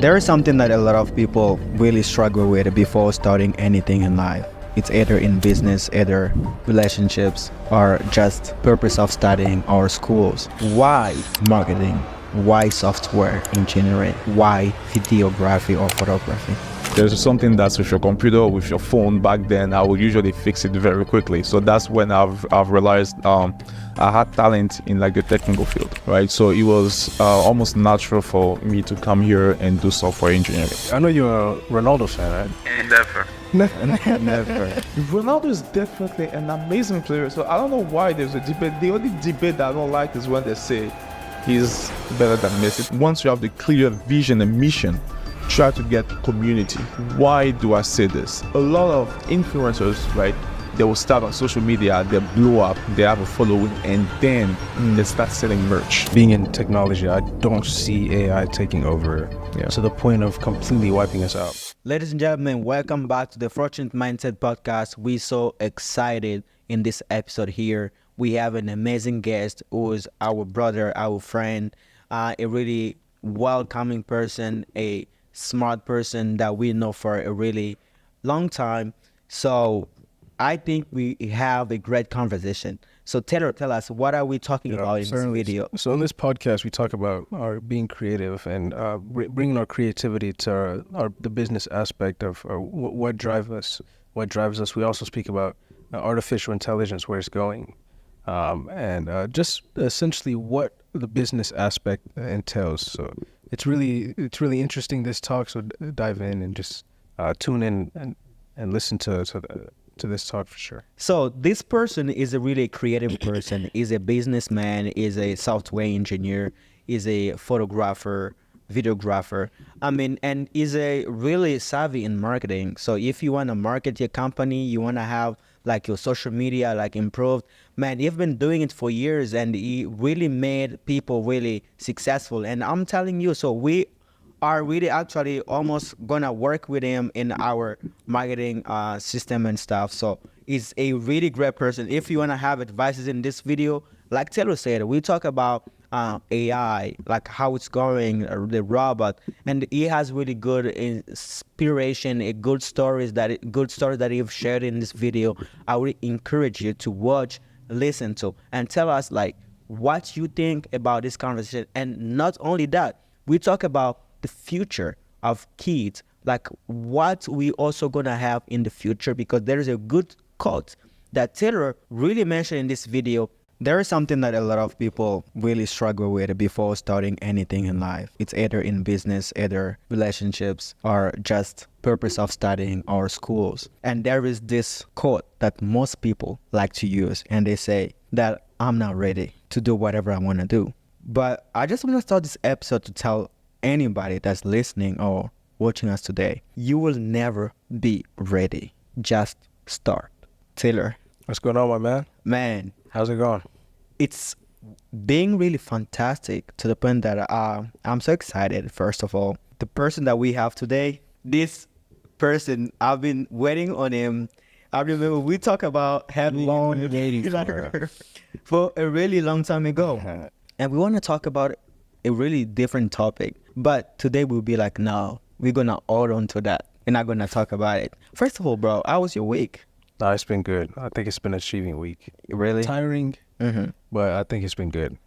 There is something that a lot of people really struggle with before starting anything in life. It's either in business, either relationships, or just purpose of studying or schools. Why marketing? Why software engineering? Why videography or photography? There's something that's with your computer or with your phone. Back then, I would usually fix it very quickly. So that's when I've realized I had talent in like the technical field, right? So it was almost natural for me to come here and do software engineering. I know you're a Ronaldo fan, right? Never. Never. Ronaldo is definitely an amazing player. So I don't know why there's a debate. The only debate that I don't like is when they say he's better than Messi. Once you have the clear vision and mission, try to get community. Why do I say this? A lot of influencers, right? They will start on social media, they blow up, they have a following, and then they start selling merch. Being in technology, I don't see AI taking over to the point of completely wiping us out. Ladies and gentlemen, welcome back to the Fortunate Mindset Podcast. We're so excited in this episode here. We have an amazing guest who is our brother, our friend, a really welcoming person, a smart person that we know for a really long time. So I think we have a great conversation. So Taylor, tell us, what are we talking about in this video? So in this podcast, we talk about our being creative and bringing our creativity to the business aspect of what drives us. We also speak about artificial intelligence, where it's going, and just essentially what the business aspect entails. So it's really interesting, this talk. So dive in and just tune in and listen to this talk for sure. So this person is a really creative person, is a businessman, is a software engineer, is a photographer, videographer. And is a really savvy in marketing. So if you want to market your company, you want to have like your social media like improved, man, you've been doing it for years and he really made people really successful. And I'm telling you, so we are really actually almost gonna work with him in our marketing system and stuff. So he's a really great person. If you wanna have advices in this video, like Taylor said, we talk about AI, like how it's going, the robot, and he has really good inspiration, good stories that he've shared in this video. I would encourage you to watch, listen to, and tell us like what you think about this conversation. And not only that, we talk about the future of kids, like what we also gonna have in the future, because there is a good quote that Taylor really mentioned in this video. There is something that a lot of people really struggle with before starting anything in life. It's either in business, either relationships, or just purpose of studying or schools. And there is this quote that most people like to use, and they say that I'm not ready to do whatever I want to do. But I just want to start this episode to tell anybody that's listening or watching us today, you will never be ready. Just start. Taylor. What's going on, my man? Man, How's it going? it's being really fantastic to the point that I'm so excited. First of all, the person that we have today, this person, I've been waiting on him. I remember we talked about having for a really long time ago. And we want to talk about a really different topic. But today we'll be like, no, we're going to hold on to that. We're not going to talk about it. First of all, bro, how was your week? No, it's been good. I think it's been an achieving week. Really? Tiring, but I think it's been good.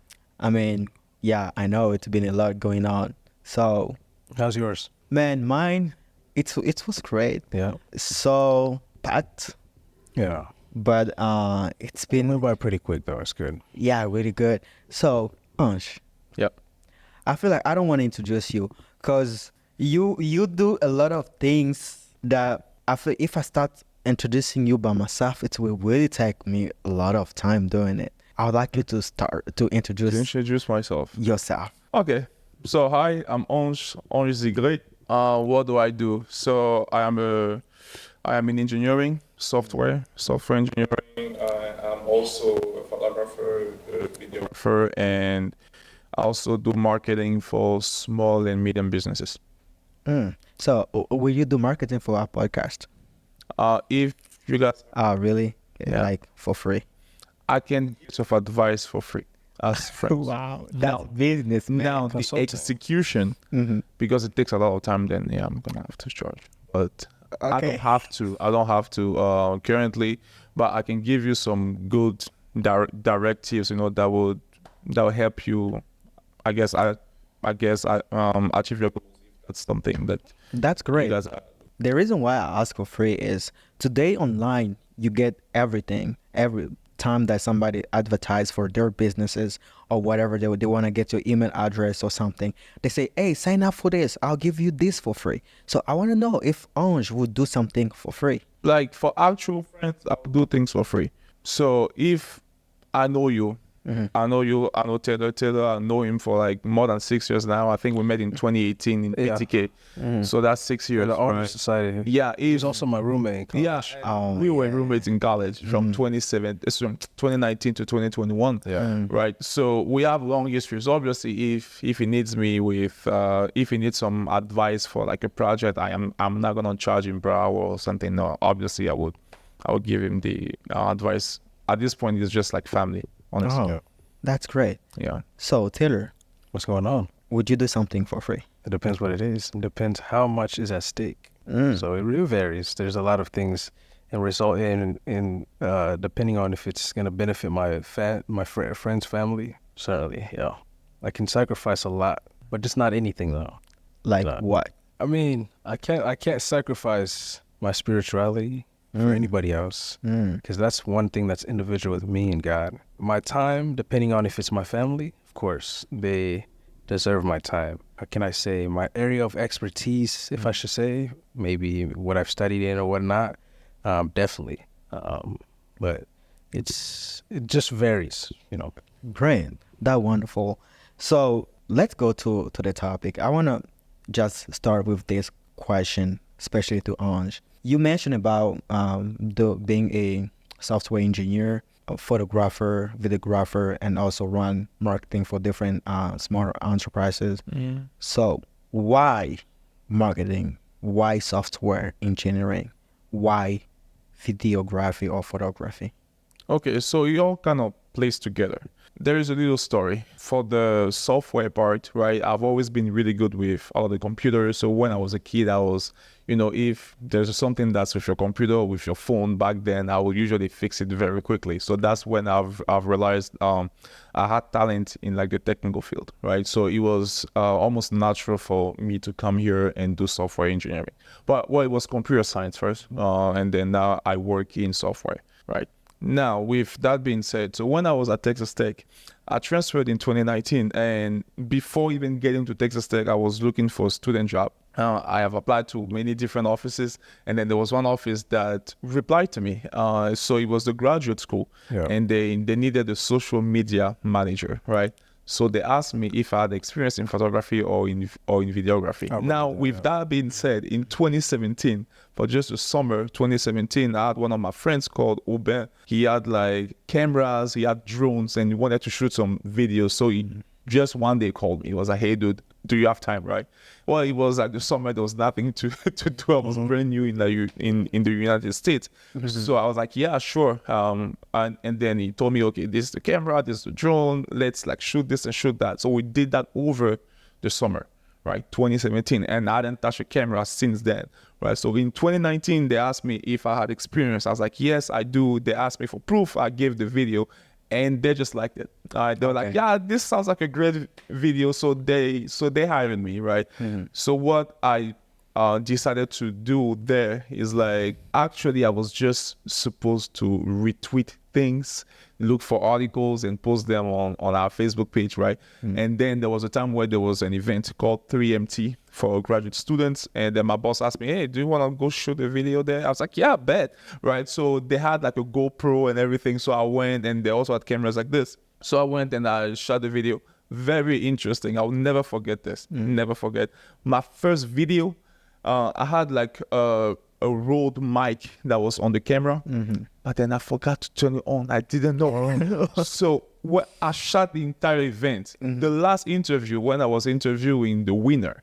Yeah, I know it's been a lot going on. So, How's yours? man, mine, it was great. Yeah. So packed, Yeah. but it's It been, went by pretty quick, though. It's good. yeah, really good. So, Ange, Yep. I feel like I don't want to introduce you because you do a lot of things that I feel if I start introducing you by myself, it will really take me a lot of time doing it. I would like you to start to Introduce myself. yourself. Okay. So hi, I'm Ange Zigre. What do I do? So I am in engineering, software engineering. I'm also a photographer, a videographer, and I also do marketing for small and medium businesses. So will you do marketing for our podcast? If you guys, Really? Yeah. Like for free? I can give some advice for free. as friends. Wow, Now- that's business, man. Now the consulting. execution, Mhm. because it takes a lot of time, then yeah, I'm gonna have to charge. But I Okay. don't have to. I don't have to currently, but I can give you some good directives. That will help you. I guess I achieve your goals. That's something that That's you great. guys. The reason why I ask for free is today online you get everything. Every time that somebody advertise for their businesses or whatever, they want to get your email address or something. They say, "Hey, sign up for this. I'll give you this for free." So I want to know if Ange would do something for free. Like for actual friends, I will do things for free. So if I know you, I know Taylor. I know him for like more than 6 years now. I think we met in 2018 in Yeah. ATK. So that's 6 years. The Honor right? Society. Yeah, He's also my roommate in yeah. college. Oh, We were roommates in college from 2019 to 2021. Yeah. Right. So we have long histories. Obviously, if he needs me with if he needs some advice for like a project, I'm not gonna charge him per hour or something. No, obviously I would give him the advice. At this point, it's just like family. Honestly. Oh, that's great. Yeah. So Taylor, What's going on? would you do something for free? It depends what it is. It depends how much is at stake. Mm. So it really varies. There's a lot of things and result in depending on if it's gonna benefit my friend's family. Certainly, yeah. I can sacrifice a lot, but just not anything though. Like Nah. what? I mean, I can't sacrifice my spirituality for anybody else, because that's one thing that's individual with me and God. My time, depending on if it's my family, of course, they deserve my time. How can I say my area of expertise, if I should say, maybe what I've studied in or whatnot, definitely. But it just varies, Great. That wonderful. So let's go to the topic. I want to just start with this question, especially to Ange. You mentioned about being a software engineer, a photographer, videographer, and also run marketing for different small enterprises. So why marketing? Why software engineering? Why videography or photography? Okay, so it all kind of plays together. There is a little story for the software part, right? I've always been really good with all the computers. So when I was a kid, I was, if there's something that's with your computer or with your phone back then, I would usually fix it very quickly. So that's when I've realized I had talent in like the technical field, right? So it was almost natural for me to come here and do software engineering. But it was computer science first, and then now I work in software, right? Now, with that being said, so when I was at Texas Tech, I transferred in 2019, and before even getting to Texas Tech, I was looking for a student job. I have applied to many different offices, and then there was one office that replied to me. So it was the graduate school, and they needed a social media manager, right? So they asked me if I had experience in photography or in videography. Now, with that being said, in 2017, for just the summer 2017, I had one of my friends called Aubin. He had like cameras, he had drones, and he wanted to shoot some videos. So he just one day called me. He was like, "Hey, dude, do you have time?" Right? Well, it was like the summer. There was nothing to do. I was brand new in the United States, so I was like, "Yeah, sure." And then he told me, "Okay, this is the camera, this is the drone. Let's like shoot this and shoot that." So we did that over the summer, right? 2017, and I didn't touch a camera since then, right? So in 2019, they asked me if I had experience. I was like, "Yes, I do." They asked me for proof. I gave the video. And they just liked it. They were like, "Yeah, this sounds like a great video." So they hired me, right? So what I decided to do there is like, actually, I was just supposed to retweet things, look for articles, and post them on our Facebook page, right? And then there was a time where there was an event called 3MT for graduate students, and then my boss asked me, "Hey, do you want to go shoot a video there?" I was like, "Yeah, bet," right? So they had like a GoPro and everything, so I went, and they also had cameras like this. So I went and I shot the video. Very interesting. I'll never forget this. Never forget. My first video, I had like a Rode mic that was on the camera, but then I forgot to turn it on. I didn't know. So I shot the entire event. The last interview, when I was interviewing the winner,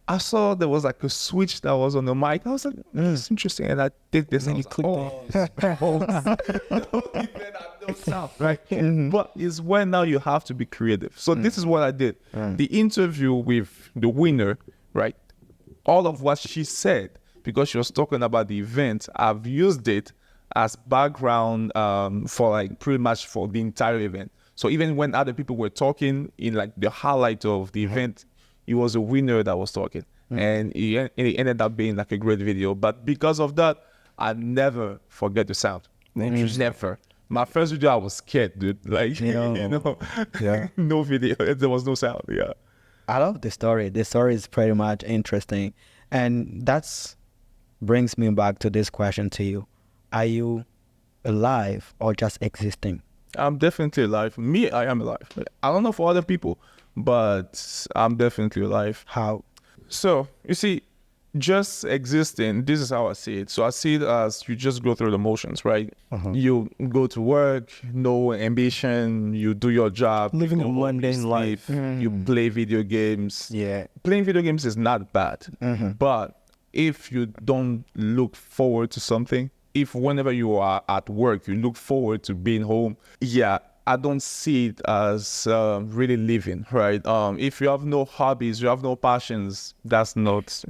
I saw there was like a switch that was on the mic. I was like, "It's interesting," and I did this. And I was like, "Oh." don't sound right. But it's when now you have to be creative. So this is what I did. The interview with the winner, right? All of what she said, because she was talking about the event, I've used it as background for like pretty much for the entire event. So even when other people were talking in like the highlight of the event, it was a winner that was talking. And it ended up being like a great video. But because of that, I never forget the sound. Never. My first video, I was scared, dude. Like, Yeah. no video. There was no sound. Yeah. I love the story. The story is pretty much interesting. And that's brings me back to this question to you. Are you alive or just existing? I'm definitely alive. Me, I am alive. I don't know for other people, but I'm definitely alive. How? So, you see, just existing, this is how I see it. So I see it as you just go through the motions, right? You go to work, no ambition, you do your job. Living you a go home, you mundane life. sleep, You play video games. Yeah. Playing video games is not bad. But if you don't look forward to something, if whenever you are at work, you look forward to being home, yeah, I don't see it as really living, right? If you have no hobbies, you have no passions, that's not,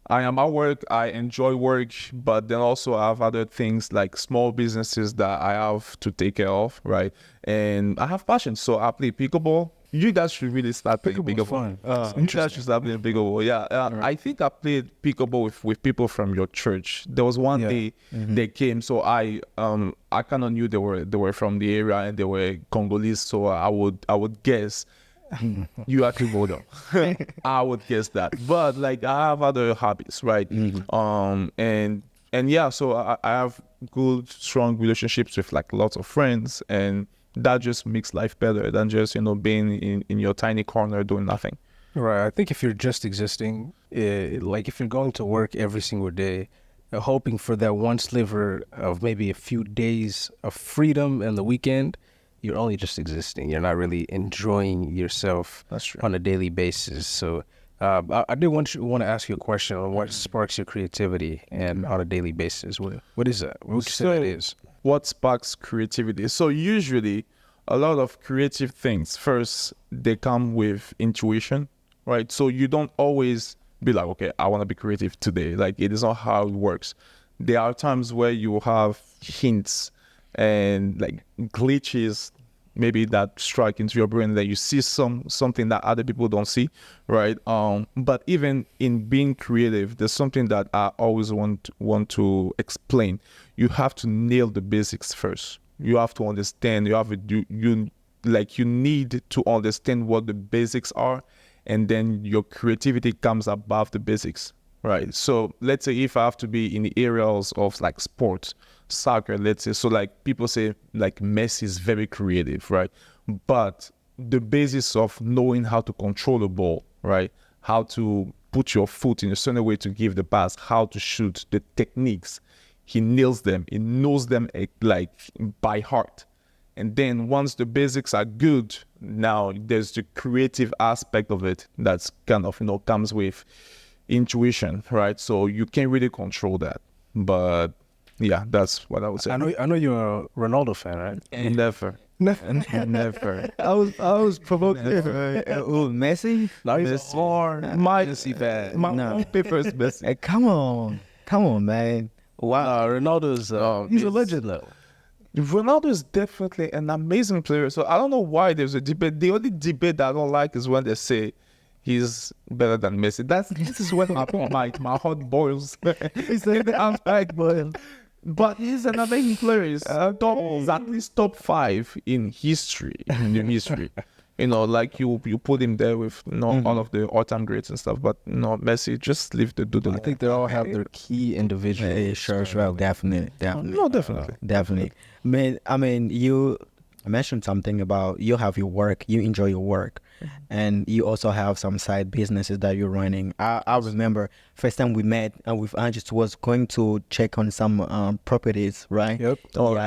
I am at work, I enjoy work, but then also I have other things like small businesses that I have to take care of, right? And I have passion, so I play pickleball. You guys should really start playing Pickleball's pickleball. fun. You guys should start playing pickleball. Yeah, I think I played pickleball with people from your church. There was one day they came, so I kind of knew they were from the area and they were Congolese, so I would guess you actually vote I would guess that. But like I have other hobbies, right? And yeah, so I have good, strong relationships with like lots of friends, and that just makes life better than just, being in your tiny corner doing nothing. Right. I think if you're just existing, like if you're going to work every single day, hoping for that one sliver of maybe a few days of freedom and the weekend, you're only just existing. You're not really enjoying yourself That's true. on a daily basis. So I did want to ask you a question on what sparks your creativity and on a daily basis. What is that? What would you say that is? What sparks creativity? So usually a lot of creative things, first, they come with intuition, right? So you don't always be like, okay, I want to be creative today. Like, it is not how it works. There are times where you have hints and like glitches maybe that strike into your brain that you see something that other people don't see, right? But even in being creative, there's something that I always want to explain. You have to nail the basics first. You have to understand. You need to understand what the basics are, and then your creativity comes above the basics, right? So let's say if I have to be in the areas of like sports, soccer, let's say, so like people say like Messi is very creative, right? But the basis of knowing how to control the ball, right? How to put your foot in a certain way to give the pass, how to shoot, the techniques, he nails them. He knows them like by heart. And then once the basics are good, now there's the creative aspect of it that's kind of, comes with intuition, right? So you can't really control that. But yeah, that's what I would say. I know you're a Ronaldo fan, right? Never. Never. I was provoked. Messi? Now he's Messi. more My Messi fan. own paper is Messi. Hey, come on, man. Wow. Ronaldo's he's a legend though. Ronaldo is definitely an amazing player. So I don't know why there's a debate. The only debate that I don't like is when they say he's better than Messi. This is when my heart boils. It's like boil. But he's an amazing player. He's at least top 5 in history. Like you put him there with all of the all-time greats and stuff. But no, Messi, just leave the doodle. I think they all have their key individuals. Yeah, sure, definitely. No, definitely. Definitely. I mean, you mentioned something about you have your work, you enjoy your work, and you also have some side businesses that you're running. I remember first time we met with Ange was going to check on some properties, right? Yep.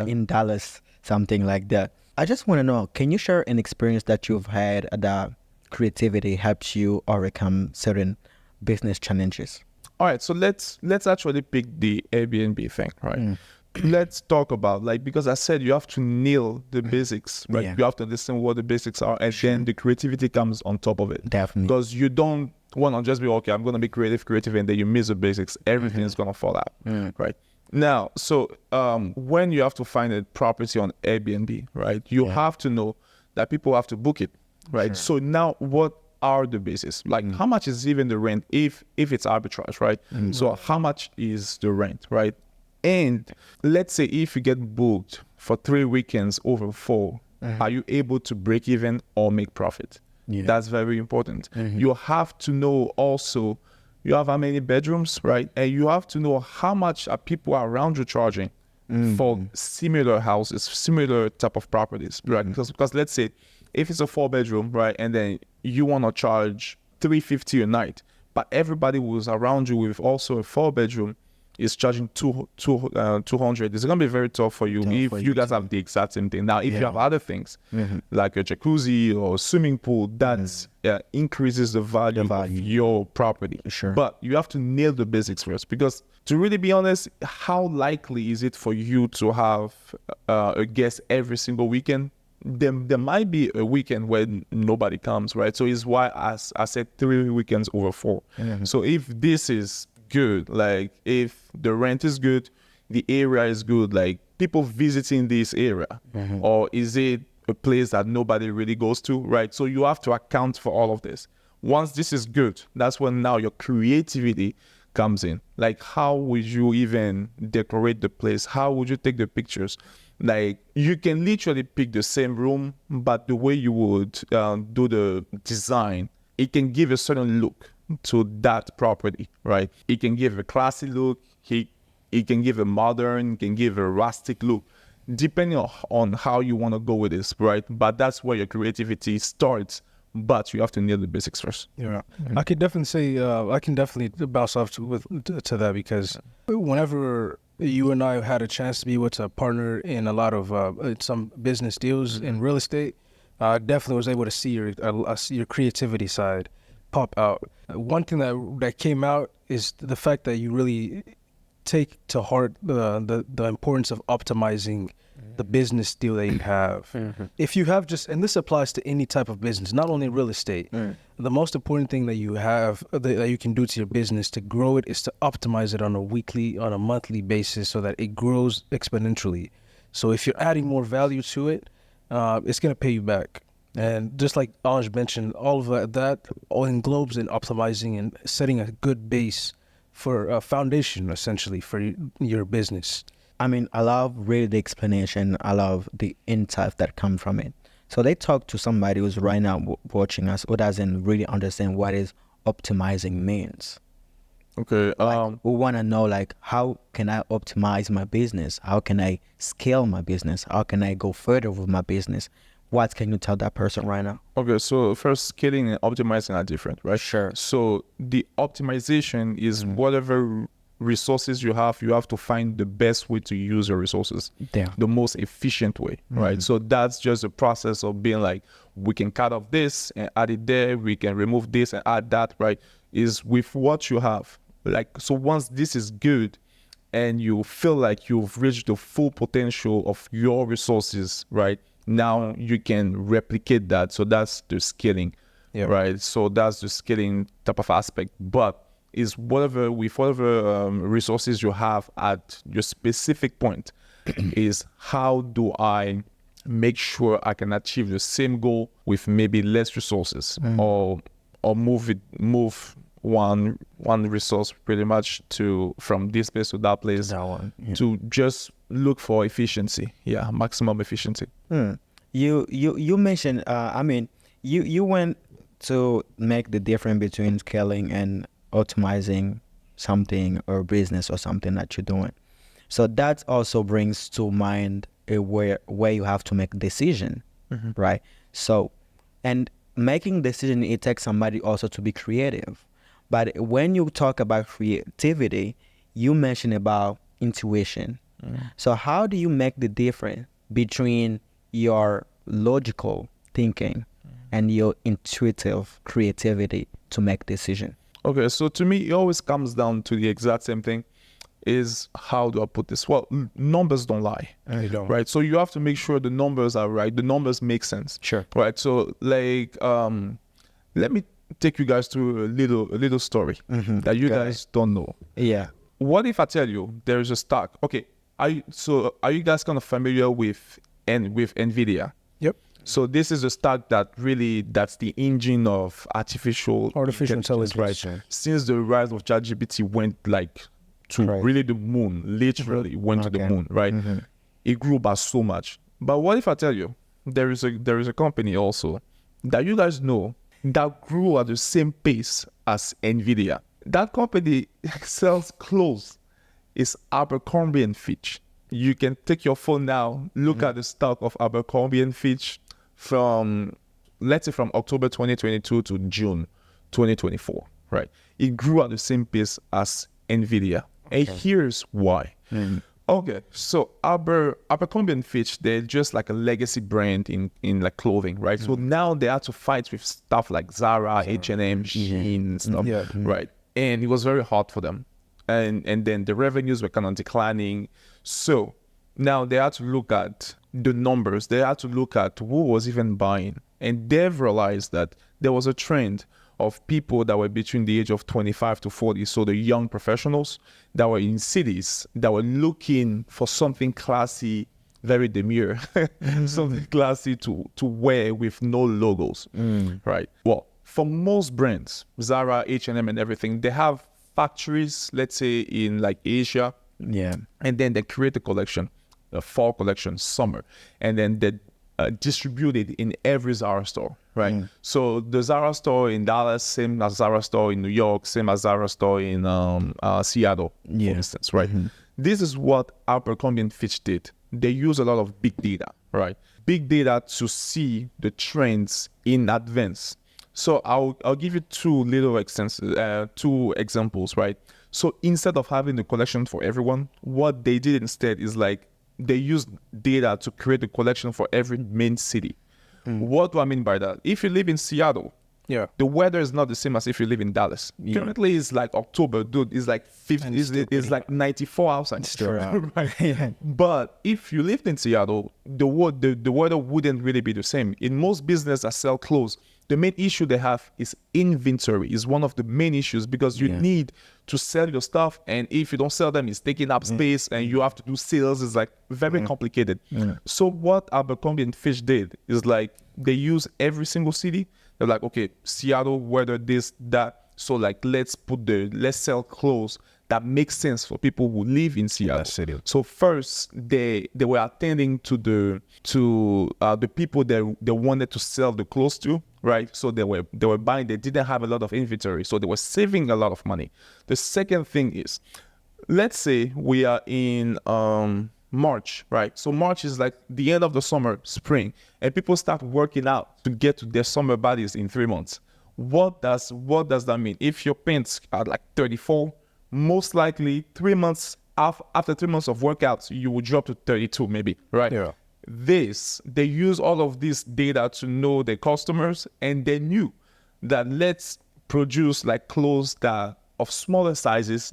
In Dallas, something like that. I just want to know, can you share an experience that you've had that creativity helps you overcome certain business challenges? All right, so let's actually pick the Airbnb thing, right? let's talk about, like, because I said you have to nail the basics, right? Yeah. You have to understand what the basics are, and then the creativity comes on top of it. Definitely. Because you don't want to just be, okay, I'm going to be creative, and then you miss the basics. Everything is going to fall out, right? Now, so when you have to find a property on Airbnb, right, you have to know that people have to book it, right? So now what are the basics? Like, how much is even the rent if it's arbitrage, right? So how much is the rent, right? And let's say if you get booked for 3 weekends over 4, are you able to break even or make profit? Yeah. That's very important. You have to know also, you have how many bedrooms, right? And you have to know how much are people around you charging for similar houses, similar type of properties, right? Because let's say if it's a 4-bedroom, right, and then you want to charge $350 a night, but everybody who's around you with also a 4-bedroom is charging 200. It's gonna be very tough for you if you guys have the exact same thing. Now, if you have other things like a jacuzzi or swimming pool, that increases the value of your property. Sure. But you have to nail the basics first, because to really be honest, how likely is it for you to have a guest every single weekend? There might be a weekend when nobody comes, right? So it's why I said 3 weekends over 4. So if this is good, like if the rent is good, the area is good, like people visiting this area, or is it a place that nobody really goes to, right? So you have to account for all of this. Once this is good, that's when now your creativity comes in. Like, how would you even decorate the place? How would you take the pictures? Like, you can literally pick the same room, but the way you would do the design, it can give a certain look to that property, right? It can give a classy look. It can give a modern, can give a rustic look, depending on how you want to go with this, right? But that's where your creativity starts. But you have to nail the basics first. Yeah, I could definitely say I can definitely bounce off to that, because whenever you and I had a chance to be able to partner in a lot of some business deals in real estate, I definitely was able to see your creativity side pop out. One thing that came out is the fact that you really take to heart the importance of optimizing the business deal that you have. If you have and this applies to any type of business, not only real estate, the most important thing that you have, that you can do to your business to grow it, is to optimize it on a monthly basis so that it grows exponentially. So if you're adding more value to it, it's going to pay you back. And just like Ange mentioned, all of that all englobes in optimizing and setting a good base for a foundation, essentially, for your business. I mean, I love really the explanation. I love the insight that come from it. So they talk to somebody who's right now watching us who doesn't really understand what is optimizing means. Okay. We want to know, like, how can I optimize my business? How can I scale my business? How can I go further with my business? What can you tell that person right now? Okay, so first, scaling and optimizing are different, right? Sure. So the optimization is whatever resources you have to find the best way to use your resources, the most efficient way, right? So that's just a process of being like, we can cut off this and add it there, we can remove this and add that, right? Is with what you have. Like, so once this is good and you feel like you've reached the full potential of your resources, right? Now you can replicate that. So that's the scaling, right? So that's the scaling type of aspect. But is whatever resources you have at your specific point, is how do I make sure I can achieve the same goal with maybe less resources, or move one resource pretty much from this place to that place, to just look for efficiency, maximum efficiency. You mentioned, you went to make the difference between scaling and optimizing something or business or something that you're doing. So that also brings to mind a where you have to make a decision, right? So, and making decision, it takes somebody also to be creative. But when you talk about creativity, you mention about intuition. So how do you make the difference between your logical thinking and your intuitive creativity to make decision? Okay, so to me, it always comes down to the exact same thing. is, how do I put this? Well, numbers don't lie, They don't. right? So you have to make sure the numbers are right. The numbers make sense. Sure. Right. So like, let me take you guys through a little story that you guys don't know. Yeah. What if I tell you there is a stock? Okay. Are you guys kind of familiar with NVIDIA? Yep. So this is a stock that's the engine of artificial Intelligence. right? Since the rise of ChatGPT went like to really the moon, literally went to the moon, right? It grew by so much. But what if I tell you there is a company also that you guys know that grew at the same pace as NVIDIA? That company sells clothes. It's Abercrombie and Fitch. You can take your phone now, look at the stock of Abercrombie and Fitch from, let's say, from October 2022 to June 2024, right? It grew at the same pace as NVIDIA. And here's why. Okay, so Abercrombie and Fitch, they're just like a legacy brand in like clothing, right? So now they had to fight with stuff like Zara, H&M, Shein, stuff, right? And it was very hard for them. And then the revenues were kind of declining. So now they had to look at the numbers. They had to look at who was even buying. And they've realized that there was a trend of people that were between the age of 25 to 40, so the young professionals that were in cities that were looking for something classy, very demure, something classy to wear with no logos, right? Well, for most brands, Zara, H&M and everything, they have factories, let's say in like Asia, and then they create a collection, a fall collection, summer, and then they distribute it in every Zara store, right? So the Zara store in Dallas, same as Zara store in New York, same as Zara store in Seattle, for instance, right? This is what Abercrombie and Fitch did. They use a lot of big data, right? Big data to see the trends in advance. So I'll give you two examples, right? So instead of having the collection for everyone, what they did instead is like they used data to create a collection for every main city. What do I mean by that? If you live in Seattle, the weather is not the same as if you live in Dallas. Currently, it's like October, dude. It's like 50. It's like 94 outside. Right? But if you lived in Seattle, the weather wouldn't really be the same. In most businesses that sell clothes, the main issue they have is inventory. Is one of the main issues because you need to sell your stuff, and if you don't sell them, it's taking up space, and you have to do sales. It's like very complicated. So what Abercrombie and Fitch did is like they use every single city. They're like, okay, Seattle, weather, this, that. So like let's sell clothes that make sense for people who live in Seattle. So first they were attending to the people they wanted to sell the clothes to, right? So they were buying. They didn't have a lot of inventory, so they were saving a lot of money. The second thing is, let's say we are in March, right? So March is like the end of the summer, spring, and people start working out to get to their summer bodies in 3 months. What does that mean? If your pants are like 34, most likely 3 months after 3 months of workouts, you will drop to 32 maybe, right? They use all of this data to know their customers, and they knew that let's produce like clothes that of smaller sizes,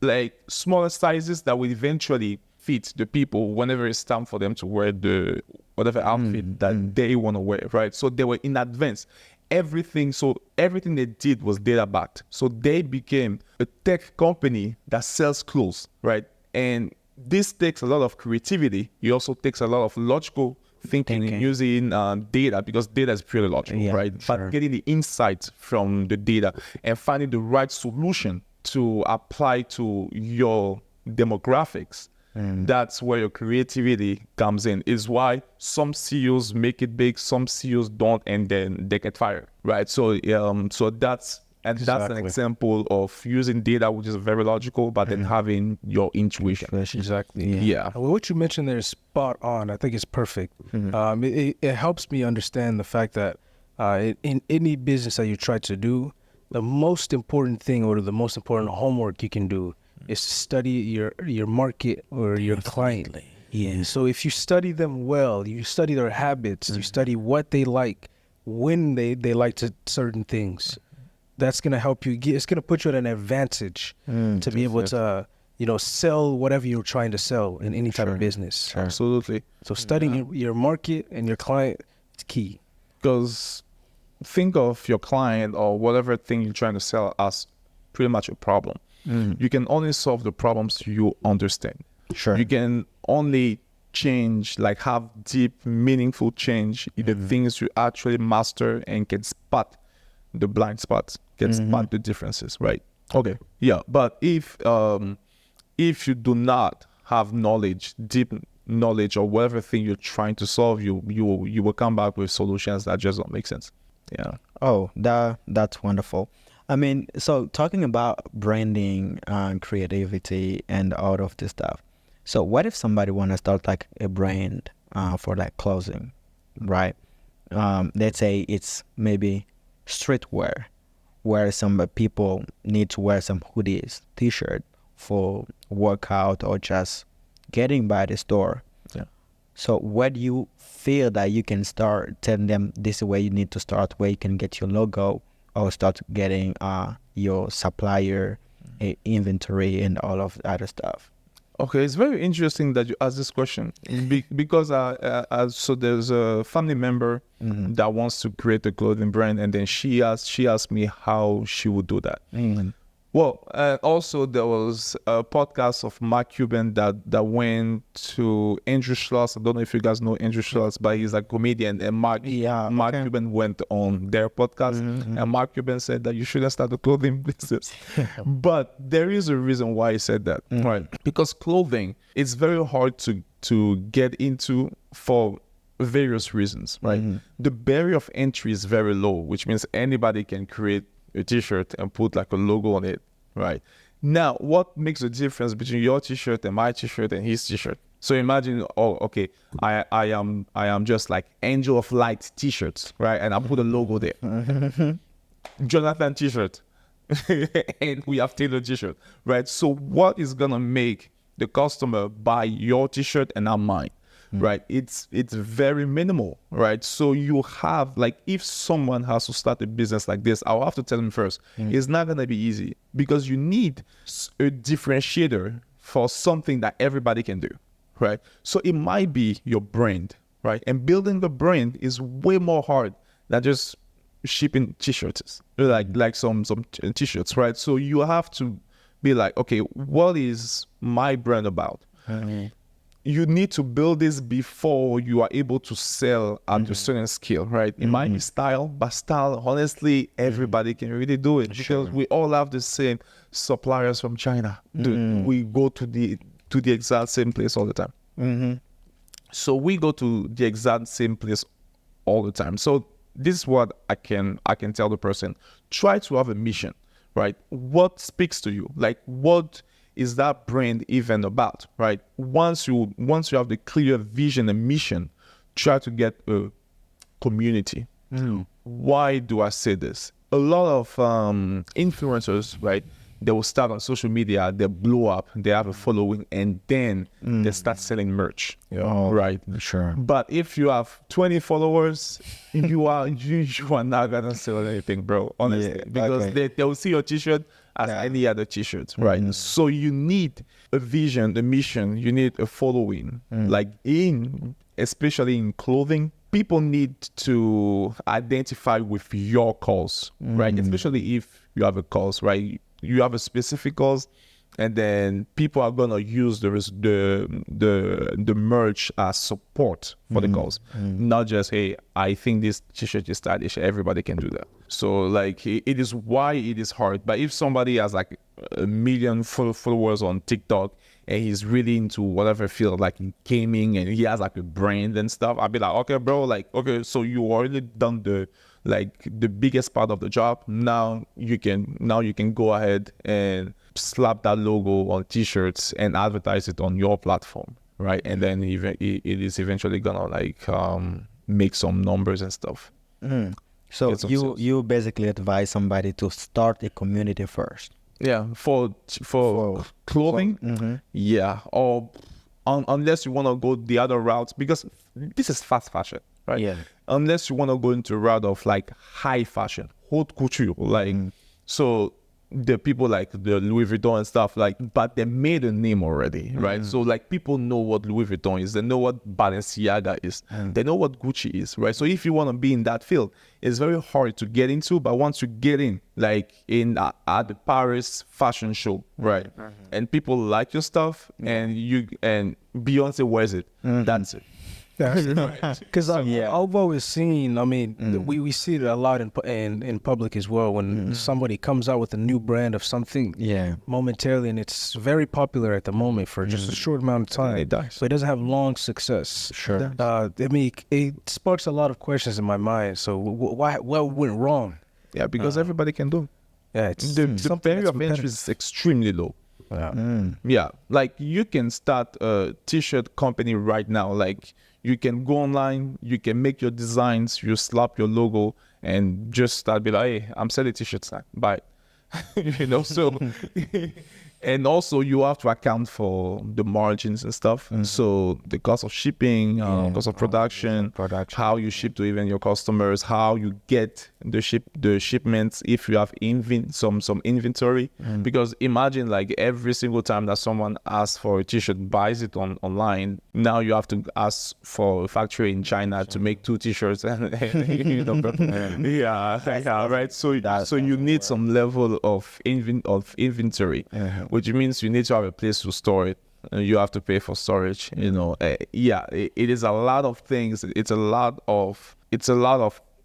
like smaller sizes that will eventually fit the people whenever it's time for them to wear the whatever outfit that they want to wear, right? So they were in advance. Everything they did was data backed. So they became a tech company that sells clothes, right? And this takes a lot of creativity. It also takes a lot of logical thinking and using data, because data is purely logical, right? But getting the insights from the data and finding the right solution to apply to your demographics. That's where your creativity comes in. Is why some CEOs make it big, some CEOs don't, and then they get fired, right? So that's an example of using data, which is very logical, but then having your intuition. Exactly. Well, what you mentioned there is spot on. I think it's perfect. It helps me understand the fact that in any business that you try to do, the most important thing or the most important homework you can do is to study your market or your client. So if you study them well, you study their habits, you study what they like, when they like certain things, that's going to help you it's going to put you at an advantage to be able to sell whatever you're trying to sell in any type of business. Sure. Absolutely. So studying your market and your client is key. Because think of your client or whatever thing you're trying to sell as pretty much a problem. You can only solve the problems you understand. Sure. You can only change, like have deep, meaningful change in the things you actually master and can spot the blind spots, can spot the differences, right? Okay. Yeah. But if you do not have knowledge, deep knowledge or whatever thing you're trying to solve, you will come back with solutions that just don't make sense. Yeah. Oh, that's wonderful. I mean, so talking about branding and creativity and all of this stuff. So what if somebody want to start like a brand for like clothing, right? Let's say it's maybe streetwear, where some people need to wear some hoodies, t-shirt for workout or just getting by the store. Yeah. So where do you feel that you can start telling them this is where you need to start, where you can get your logo or start getting your supplier inventory and all of the other stuff? Okay, it's very interesting that you ask this question because so there's a family member that wants to create a clothing brand, and then she asked me how she would do that. Well, also there was a podcast of Mark Cuban that went to Andrew Schultz. I don't know if you guys know Andrew Schultz, but he's a comedian. And Mark Cuban went on their podcast, and Mark Cuban said that you shouldn't start a clothing business. But there is a reason why he said that, right? Because clothing is very hard to get into for various reasons, right? The barrier of entry is very low, which means anybody can create a t-shirt and put like a logo on it, right? Now, what makes the difference between your t-shirt and my t-shirt and his t-shirt? So imagine, oh, okay, I am just like Angel of Light t-shirts, right? And I put a logo there. Jonathan t-shirt. And we have Taylor t-shirt, right? So what is gonna make the customer buy your t-shirt and not mine? Right, it's very minimal, right? So you have, like, if someone has to start a business like this, I'll have to tell them first, it's not gonna be easy because you need a differentiator for something that everybody can do, right? So it might be your brand, right? And building the brand is way more hard than just shipping t-shirts, like some t-shirts, right? So you have to be like, okay, what is my brand about? You need to build this before you are able to sell at a certain scale, right? It might be style, but style, honestly, everybody can really do it because we all have the same suppliers from China. We go to the exact same place all the time. So we go to the exact same place all the time. So this is what I can tell the person. Try to have a mission, right? What speaks to you? Like, what is that brand even about, right? Once you have the clear vision and mission, try to get a community. Why do I say this? A lot of influencers, right? They will start on social media, they blow up, they have a following, and then they start selling merch, right? Sure. But if you have 20 followers, you are not gonna sell anything, bro. Honestly, because they will see your t-shirt as any other t-shirt, right? So you need a vision, a mission. You need a following, like especially in clothing. People need to identify with your cause, right? Especially if you have a cause, right? You have a specific cause, and then people are gonna use the merch as support for the cause, not just, hey, I think this t-shirt is stylish. Everybody can do that. So like it is why it is hard. But if somebody has like 1 million followers on TikTok and he's really into whatever field, like in gaming, and he has like a brand and stuff, I'll be like, okay, bro, like, okay, so you already done the biggest part of the job. Now you can go ahead and slap that logo on t-shirts and advertise it on your platform, right? And then it is eventually gonna like make some numbers and stuff. So you basically advise somebody to start a community first. Yeah, for clothing, yeah, or unless you want to go the other route, because this is fast fashion, right? Yeah. Unless you want to go into a route of like high fashion, haute couture, like so the people like the Louis Vuitton and stuff, like, but they made a name already, right? So like people know what Louis Vuitton is, they know what Balenciaga is, they know what Gucci is, right? So if you want to be in that field, it's very hard to get into, but once you get in, like in at the Paris fashion show, right? And people like your stuff, and Beyonce wears it, that's it. Because I've always seen, I mean, we see it a lot in public as well when somebody comes out with a new brand of something momentarily, and it's very popular at the moment for just a short amount of time. It does. So it doesn't have long success. Sure. I mean, it sparks a lot of questions in my mind. So what went wrong? Yeah, because everybody can do it. Yeah, it's The something barrier that's of entry is extremely low. Yeah, like you can start a t-shirt company right now. Like you can go online, you can make your designs, you slap your logo, and just start be like, hey, I'm selling t-shirts now, buy it. You know, so and also you have to account for the margins and stuff. So the cost of shipping, cost of production, how you ship to even your customers, how you get the shipments, if you have some inventory. Because imagine like every single time that someone asks for a t-shirt, buys it online, now you have to ask for a factory in China to make 2 t-shirts. You know, right. So you need some level of inventory, which means you need to have a place to store it. You have to pay for storage. You know, it is a lot of things. It's a lot of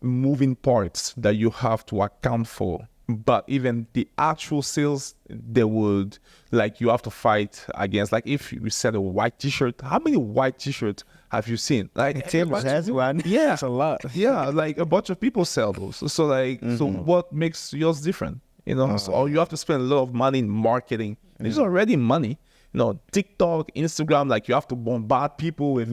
moving parts that you have to account for. But even the actual sales, they would, like, you have to fight against. Like if you sell a white t-shirt, how many white t-shirts have you seen? Like Tim has one. Yeah, That's a lot. yeah, like a bunch of people sell those. So like, so what makes yours different? You know, so you have to spend a lot of money in marketing. There's already money. You know, TikTok, Instagram, like you have to bombard people with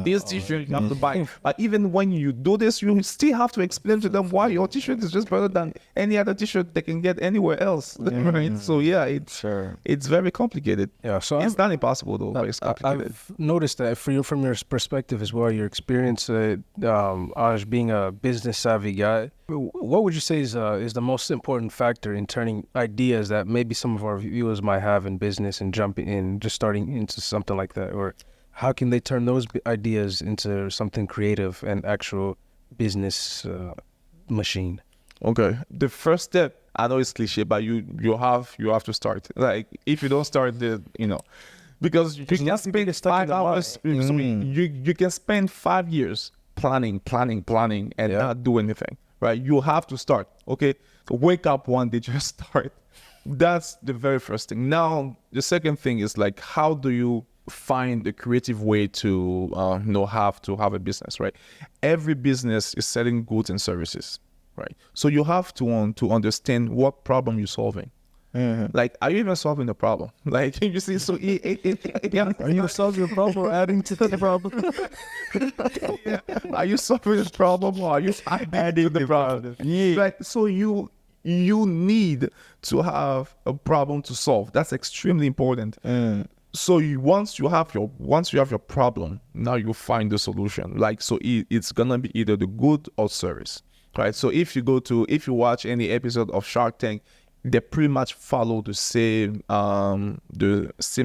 this t-shirt you have to buy. But even when you do this, you still have to explain to them why your t-shirt is just better than any other t-shirt they can get anywhere else. Right? So yeah, it's very complicated. Yeah, so it's not impossible though, but it's complicated. I've noticed that from your perspective as well, your experience, Ange, being a business savvy guy, what would you say is the most important factor in turning ideas that maybe some of our viewers might have in business and jumping in, just starting into something like that? Or how can they turn those ideas into something creative and actual business machine? Okay, the first step, I know it's cliche, but you have to start. Like if you don't start, because you can spend 5 hours. You can spend 5 years planning, and not do anything. Right? You have to start. Okay, wake up one day, just start. That's the very first thing. Now, the second thing is like, how do you find a creative way to have a business? Right? Every business is selling goods and services. Right? So you have to understand what problem you're solving. Like, are you even solving the problem? Like, you see, so are you solving the problem or adding to the problem? Are you solving the problem or are you adding to the problem? Right? So you need to have a problem to solve. That's extremely important. So once you have your problem, now you find the solution. Like, so it's gonna be either the good or service, right? So if you watch any episode of Shark Tank, they pretty much follow the same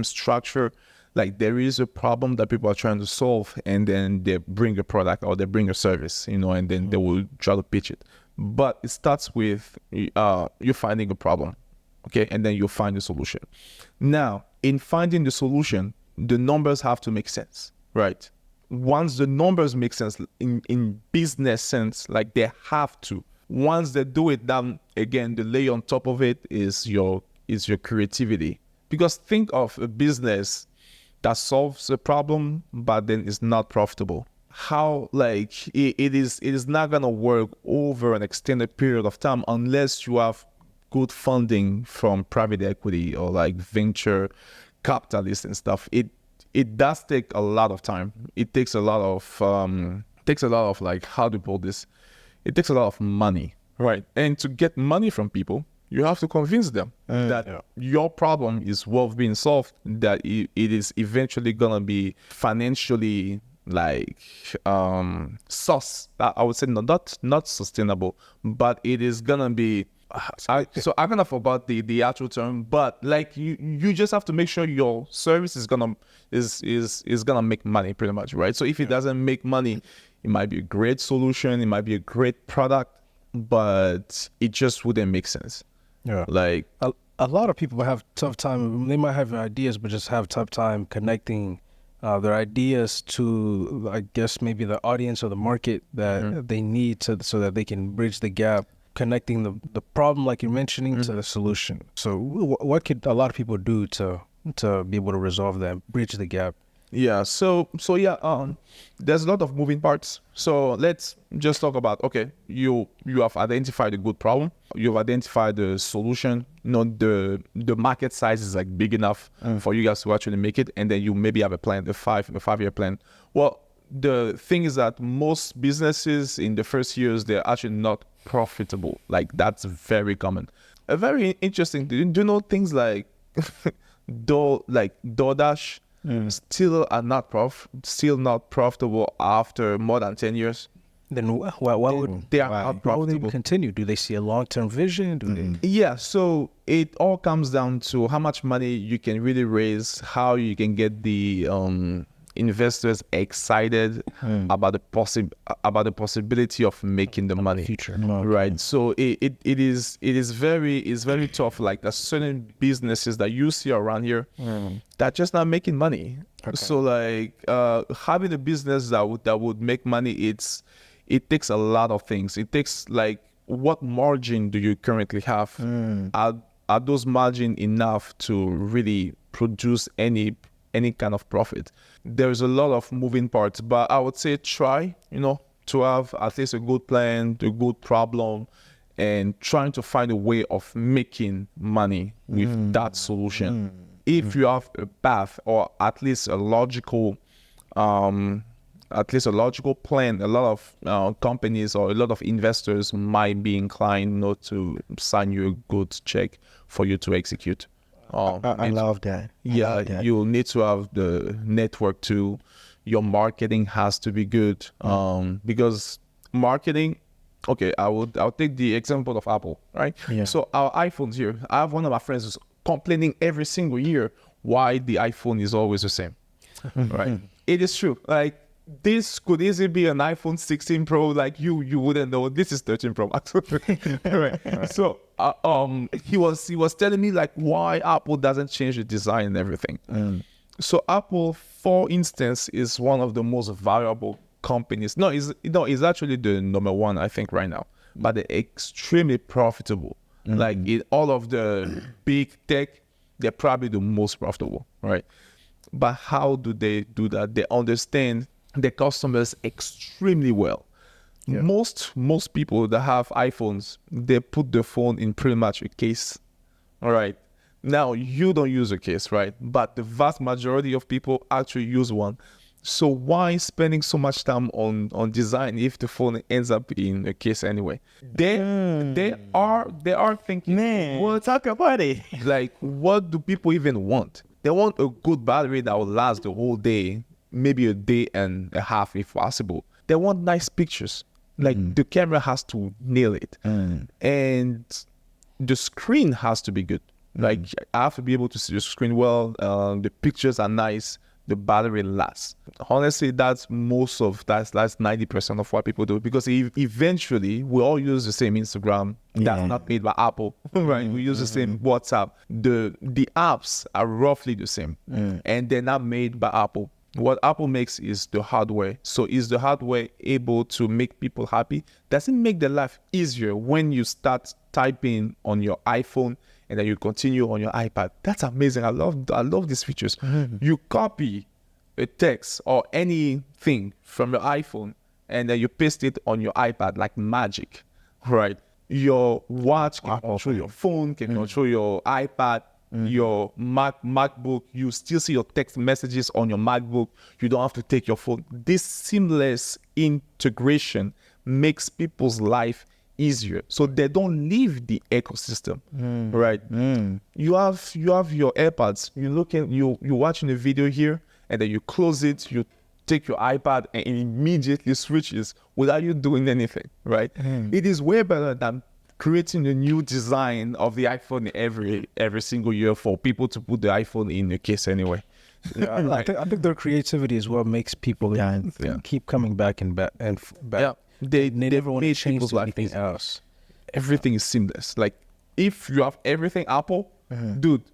structure. Like there is a problem that people are trying to solve, and then they bring a product or they bring a service, and then they will try to pitch it. But it starts with you finding a problem, okay, and then you find the solution. Now, in finding the solution, the numbers have to make sense, right? Once the numbers make sense in business sense, like they have to. Once they do it, then again, the layer on top of it is your creativity. Because think of a business that solves a problem, but then is not profitable. How, like, it is not gonna work over an extended period of time unless you have good funding from private equity or like venture capitalists and stuff. It does take a lot of time. It takes a lot of like, how do you put this? It takes a lot of money, right? And to get money from people, you have to convince them that your problem is worth being solved, that it is eventually gonna be financially like I would say not sustainable, but it is gonna be So I kind of forgot the actual term, but like you just have to make sure your service is gonna make money pretty much, right? So if it doesn't make money, it might be a great solution, it might be a great product, but it just wouldn't make sense. Yeah. Like A lot of people have tough time. They might have ideas, but just have tough time connecting their ideas to, I guess, maybe the audience or the market that they need so that they can bridge the gap, connecting the problem, like you're mentioning, to the solution. So what could a lot of people do to be able to resolve that, bridge the gap? yeah, so yeah, there's a lot of moving parts. So let's just talk about, okay, you have identified a good problem, you've identified the solution, the market size is like big enough for you guys to actually make it, and then you maybe have a plan, a 5-year plan. Well, the thing is that most businesses in the first years, they're actually not profitable. Like that's very common. A very interesting, do you know things like DoorDash still not profitable after more than 10 years? Then why would They are why not would they profitable. continue? Do they see a long-term vision? Do they? Yeah, so it all comes down to how much money you can really raise, how you can get the investors excited about the possibility of making the money. Future. Right. So it is very tough. Like there's certain businesses that you see around here that just not making money. So like having a business that would make money, it takes a lot of things. It takes like, what margin do you currently have? Are those margin enough to really produce any kind of profit? There's a lot of moving parts, but I would say try, to have at least a good plan, a good problem, and trying to find a way of making money with that solution. If you have a path, or at least a logical plan, a lot of companies or a lot of investors might be inclined not to sign you a good check for you to execute. I love that. You'll need to have the network too. Your marketing has to be good, because marketing. Okay, I'll take the example of Apple, right? Yeah. So our iPhones here, I have one of my friends who's complaining every single year why the iPhone is always the same, right? It is true. Like this could easily be an iPhone 16 Pro. Like you wouldn't know this is 13 Pro Max, right? So he was telling me like why Apple doesn't change the design and everything. So Apple, for instance, is one of the most valuable companies. It's actually the number one, I think, right now. But they're extremely profitable. Like in all of the big tech, they're probably the most profitable, right? But how do they do that? They understand the customers extremely well. Yeah. Most people that have iPhones, they put the phone in pretty much a case. All right. Now you don't use a case, right? But the vast majority of people actually use one. So why spending so much time on design if the phone ends up in a case anyway? They are thinking, Man, we'll talk about it. Like, what do people even want? They want a good battery that will last the whole day, maybe a day and a half if possible. They want nice pictures. Like the camera has to nail it. And the screen has to be good. Like I have to be able to see the screen well. The pictures are nice. The battery lasts. Honestly, that's 90% of what people do, because eventually we all use the same Instagram that's not made by Apple, right? We use the same WhatsApp. The apps are roughly the same, and they're not made by Apple. What Apple makes is the hardware. So is the hardware able to make people happy? Does it make their life easier when you start typing on your iPhone and then you continue on your iPad? That's amazing. I love these features. You copy a text or anything from your iPhone and then you paste it on your iPad like magic, right? Your watch can control your phone, can control your iPad, your MacBook. You still see your text messages on your MacBook. You don't have to take your phone. This seamless integration makes people's life easier, so they don't leave the ecosystem, right? You have your AirPods. You're watching a video here, and then you close it. You take your iPad, and it immediately switches without you doing anything, right? It is way better than creating a new design of the iPhone every single year for people to put the iPhone in the case anyway. Yeah, I think their creativity is what makes people keep coming back and back and back. Yeah, they never want to made change people's to life anything easy. else. Everything is seamless. Like if you have everything Apple, dude,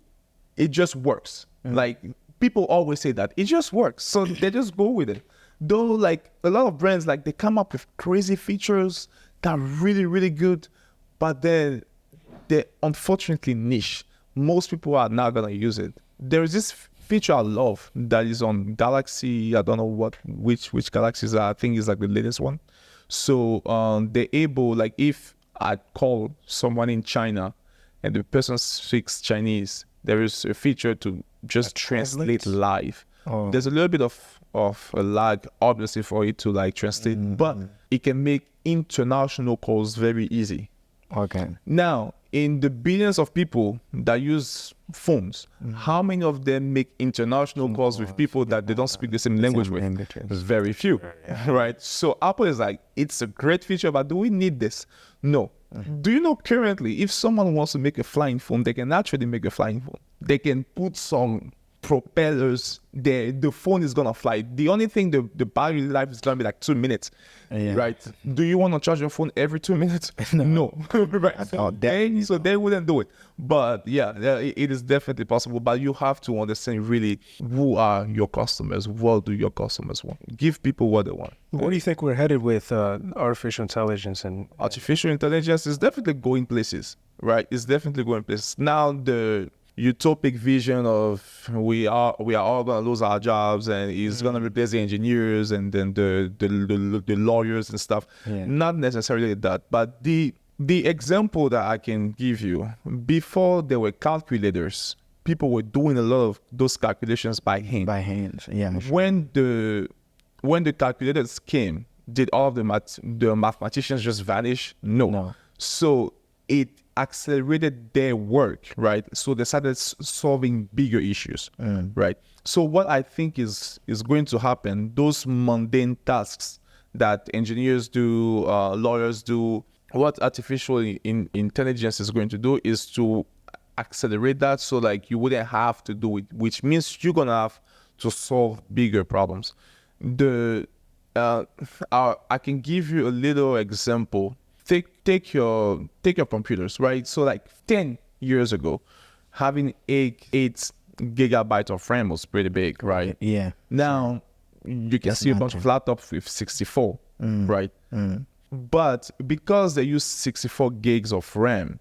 it just works. Like people always say that it just works, so they just go with it. Though, like a lot of brands, like they come up with crazy features that are really, really good, but then they're unfortunately niche. Most people are not gonna use it. There is this feature I love that is on Galaxy. I don't know which Galaxies are. I think it's like the latest one. So they're able, like if I call someone in China and the person speaks Chinese, there is a feature to just translate live. Oh. There's a little bit of a lag, obviously, for it to like translate, but it can make international calls very easy. Okay. Now, in the billions of people that use phones, how many of them make international calls with people that they don't speak the same language with? Very few, right? So Apple is like, it's a great feature, but do we need this? No. Do you know currently, if someone wants to make a flying phone, they can actually make a flying phone. They can put some propellers there, the phone is gonna fly. The only thing, the battery life is gonna be like 2 minutes, right? Do you want to charge your phone every 2 minutes? No. Right. So they wouldn't do it. But yeah, it is definitely possible. But you have to understand really who are your customers, what do your customers want. Give people what they want. Where do you think we're headed with artificial intelligence and Artificial intelligence is definitely going places, right? It's definitely going places. Now the utopic vision of we are all gonna lose our jobs and it's gonna replace the engineers and then the lawyers and stuff. Not necessarily that, but the example that I can give you, before there were calculators, people were doing a lot of those calculations by hand. When the calculators came, did all of the mathematicians just vanish? No. So it accelerated their work, right? So they started solving bigger issues, right? So what I think is going to happen, those mundane tasks that engineers do, lawyers do, what artificial intelligence is going to do is to accelerate that, so like you wouldn't have to do it, which means you're gonna have to solve bigger problems. I can give you a little example. Take your computers, right? So like 10 years ago, having 8 gigabytes of RAM was pretty big, right? Yeah. Now you can see a bunch of laptops with 64, right? But because they use 64 gigs of RAM,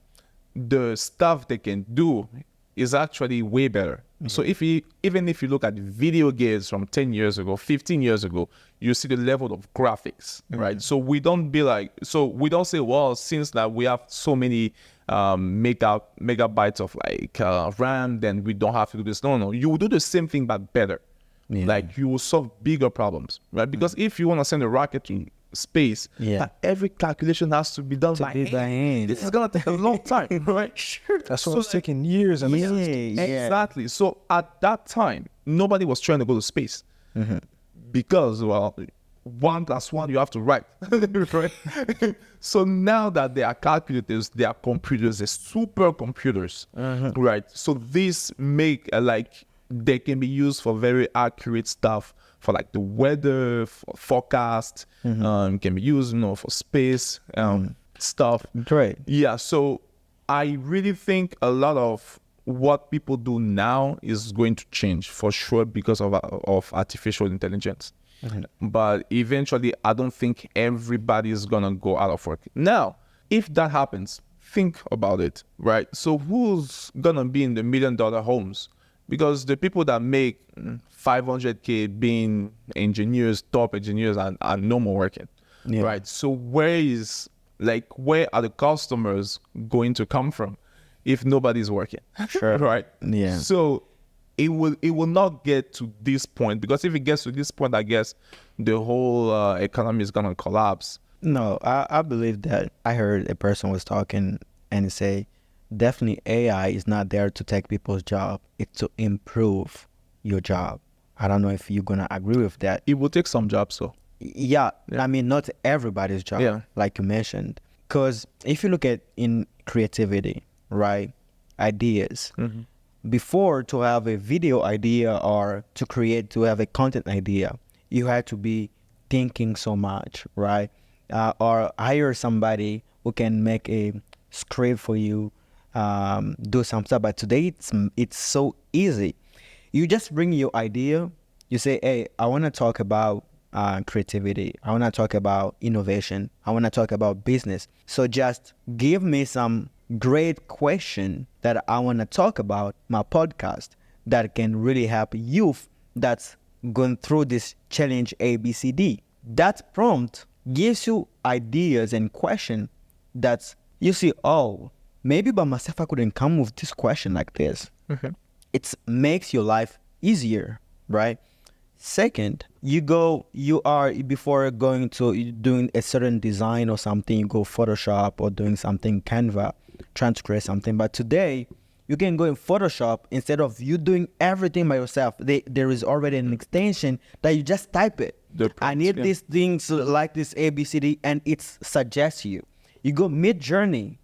the stuff they can do is actually way better. So even if you look at video games from 10 years ago, 15 years ago, you see the level of graphics, right? So we don't say, well, since that we have so many megabytes of like RAM, then we don't have to do this. No, you will do the same thing but better. Like you will solve bigger problems, right? Because if you want to send a rocket to space, every calculation has to be done by hand. This is gonna take a long time, right? That's what's taking years and years. Exactly. So at that time, nobody was trying to go to space because, well, 1 + 1 you have to write, right? So now that there are calculators, there are computers, they're supercomputers, right? So these make they can be used for very accurate stuff, for like the weather, for forecast, can be used, for space stuff. Great. Yeah, so I really think a lot of what people do now is going to change for sure because of artificial intelligence. But eventually, I don't think everybody is gonna go out of work. Now, if that happens, think about it, right? So who's gonna be in the $1 million homes? Because the people that make 500K being engineers, top engineers, are no more working, right? So where are the customers going to come from if nobody's working? Sure. Right? Yeah. So it will not get to this point, because if it gets to this point, I guess the whole economy is gonna collapse. No, I believe that. I heard a person was talking and say, definitely AI is not there to take people's job. It's to improve your job. I don't know if you're going to agree with that. It will take some jobs, though. Yeah. I mean, not everybody's job, like you mentioned. Because if you look at in creativity, right, ideas, before to have a video idea or to have a content idea, you had to be thinking so much, right? Or hire somebody who can make a script for you, do some stuff. But today it's so easy. You just bring your idea. You say, "Hey, I want to talk about creativity. I want to talk about innovation. I want to talk about business. So just give me some great question that I want to talk about my podcast that can really help youth that's going through this challenge ABCD." That prompt gives you ideas and question that you see, oh, maybe by myself I couldn't come with this question like this. It makes your life easier, right? Second, before going to doing a certain design or something, you go Photoshop or doing something Canva, trying to create something. But today, you can go in Photoshop instead of you doing everything by yourself. There is already an extension that you just type it. I need these things like this ABCD, and it suggests you. You go Mid-Journey.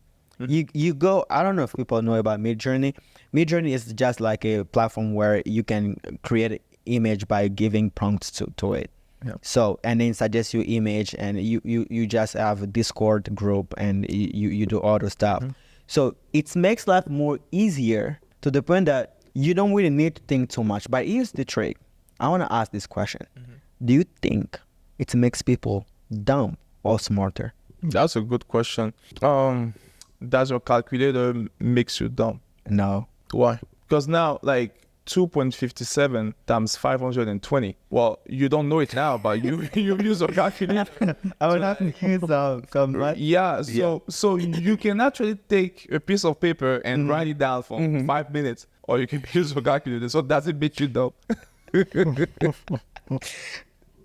You go, I don't know if people know about Mid-Journey. Mid-Journey is just like a platform where you can create image by giving prompts to it. So, and then suggest your image, and you just have a Discord group, and you do all the stuff. So it makes life more easier to the point that you don't really need to think too much. But here's the trick. I want to ask this question. Do you think it makes people dumb or smarter? That's a good question. Does your calculator makes you dumb? No. Why? Because now, like, 2.57 times 520. Well, you don't know it now, but you use a calculator. I would have to use some Yeah, so you can actually take a piece of paper and write it down for 5 minutes, or you can use a calculator. So does it make you dumb?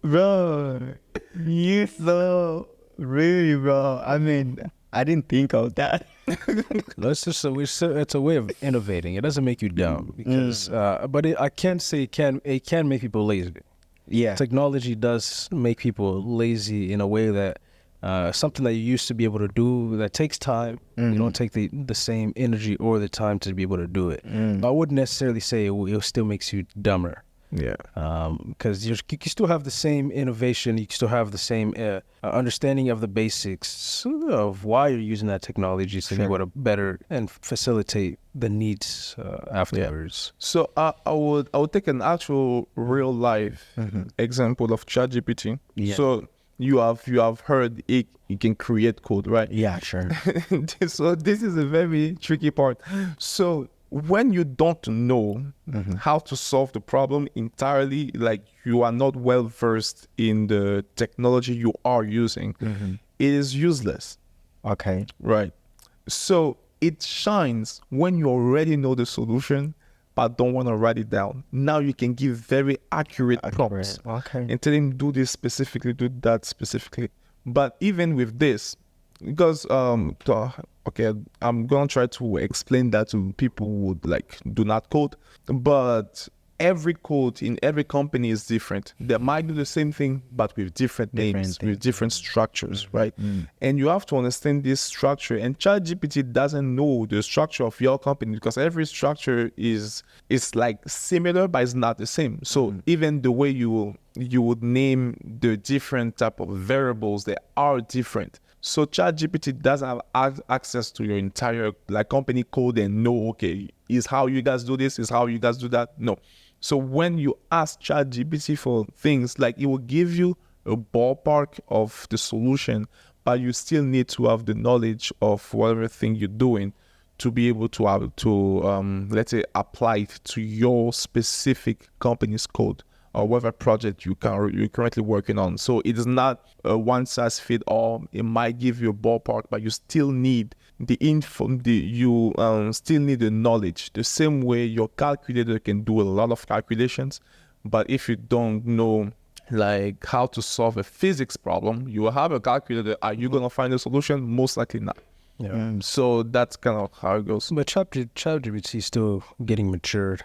Bro, you so really, bro. I mean, I didn't think of that. It's a way of innovating. It doesn't make you dumb because, but I can't say it can make people lazy. Yeah. Technology does make people lazy in a way that something that you used to be able to do that takes time. You don't take the same energy or the time to be able to do it. I wouldn't necessarily say it still makes you dumber. Yeah. Because you still have the same innovation, you still have the same understanding of the basics of why you're using that technology to be able to better and facilitate the needs afterwards. So I would take an actual real life example of ChatGPT. Yeah. So you have heard it can create code, right? Yeah, sure. So this is a very tricky part. So when you don't know how to solve the problem entirely, like you are not well versed in the technology you are using, it is useless. Okay. Right. So it shines when you already know the solution but don't want to write it down. Now you can give very accurate prompts. Okay. And tell him do this specifically, do that specifically. But even with this, because okay, I'm gonna try to explain that to people who would like do not code, but every code in every company is different. They might do the same thing, but with different names, with different structures, right? And you have to understand this structure. And ChatGPT doesn't know the structure of your company because every structure is like similar, but it's not the same. So even the way you would name the different type of variables, they are different. So ChatGPT doesn't have access to your entire like company code and know, okay, is how you guys do this, is how you guys do that. No. So when you ask ChatGPT for things, like it will give you a ballpark of the solution, but you still need to have the knowledge of whatever thing you're doing to be able to have let's say apply it to your specific company's code or whatever project you're currently working on. So it is not a one size fit all. It might give you a ballpark, but you still need the info. You still need the knowledge. The same way your calculator can do a lot of calculations, but if you don't know like how to solve a physics problem, you will have a calculator. Are you gonna find a solution? Most likely not. Yeah. So that's kind of how it goes. But ChatGPT is still getting matured.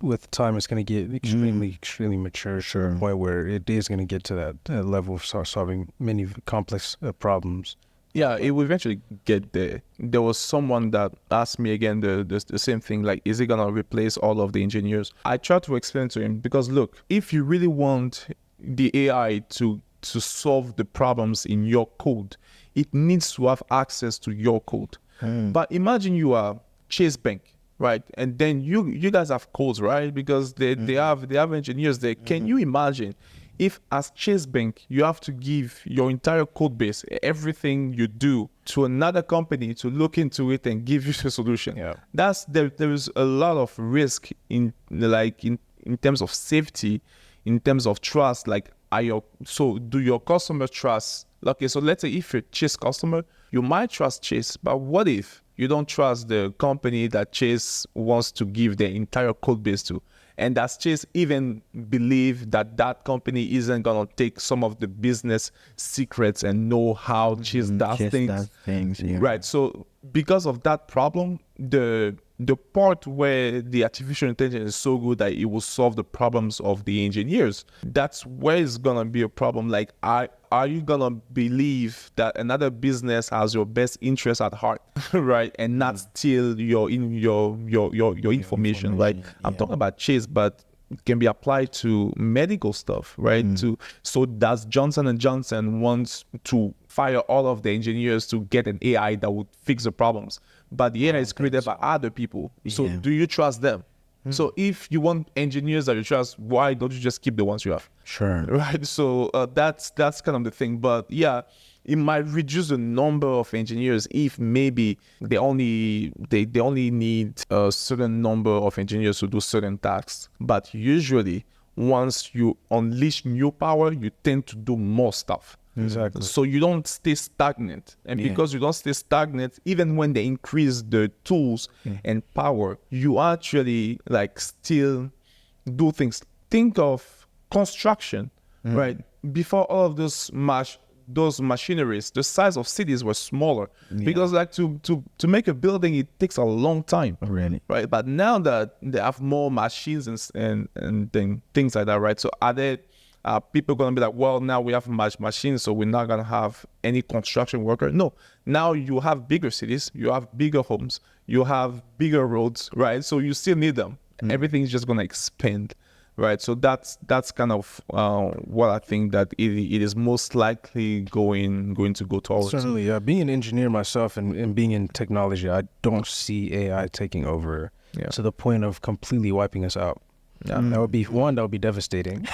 With time, it's going to get extremely mature to the point where it is going to get to that level of solving many complex problems. Yeah, it will eventually get there. There was someone that asked me again the same thing, like, is it gonna replace all of the engineers? I tried to explain to him, because look, if you really want the AI to solve the problems in your code, it needs to have access to your code. But imagine you are Chase Bank, right? And then you guys have codes, right? Because they have engineers there. Can you imagine if, as Chase Bank, you have to give your entire code base, everything you do, to another company to look into it and give you the solution? Yeah. There is a lot of risk in terms of safety, in terms of trust. Like, do your customers trust? Okay, so let's say if you're a Chase customer, you might trust Chase, but what if you don't trust the company that Chase wants to give their entire code base to? And does Chase even believe that that company isn't going to take some of the business secrets and know how Chase does things? Yeah. Right. So because of that problem, the part where the artificial intelligence is so good that it will solve the problems of the engineers, that's where it's going to be a problem. Like, are you going to believe that another business has your best interest at heart, right? And not steal your information, right? I'm talking about Chase, but it can be applied to medical stuff, right? So does Johnson & Johnson wants to fire all of the engineers to get an AI that would fix the problems? But the AI is created by other people. So do you trust them? So if you want engineers that you trust, why don't you just keep the ones you have? Sure. Right. So that's kind of the thing. But yeah, it might reduce the number of engineers if maybe they only need a certain number of engineers to do certain tasks. But usually, once you unleash new power, you tend to do more stuff. Exactly. So you don't stay stagnant. And because you don't stay stagnant, even when they increase the tools and power, you actually still do things. Think of construction, right? Before all of those machineries, the size of cities were smaller because to make a building, it takes a long time. Really? Right. But now that they have more machines and things like that, right? So are there people going to be like, well, now we have machines, so we're not going to have any construction worker? No. Now you have bigger cities, you have bigger homes, you have bigger roads, right? So you still need them. Everything's just going to expand, right? So that's kind of what I think that it is most likely going to go towards. Certainly, being an engineer myself and being in technology, I don't see AI taking over to the point of completely wiping us out. Yeah, that would be devastating.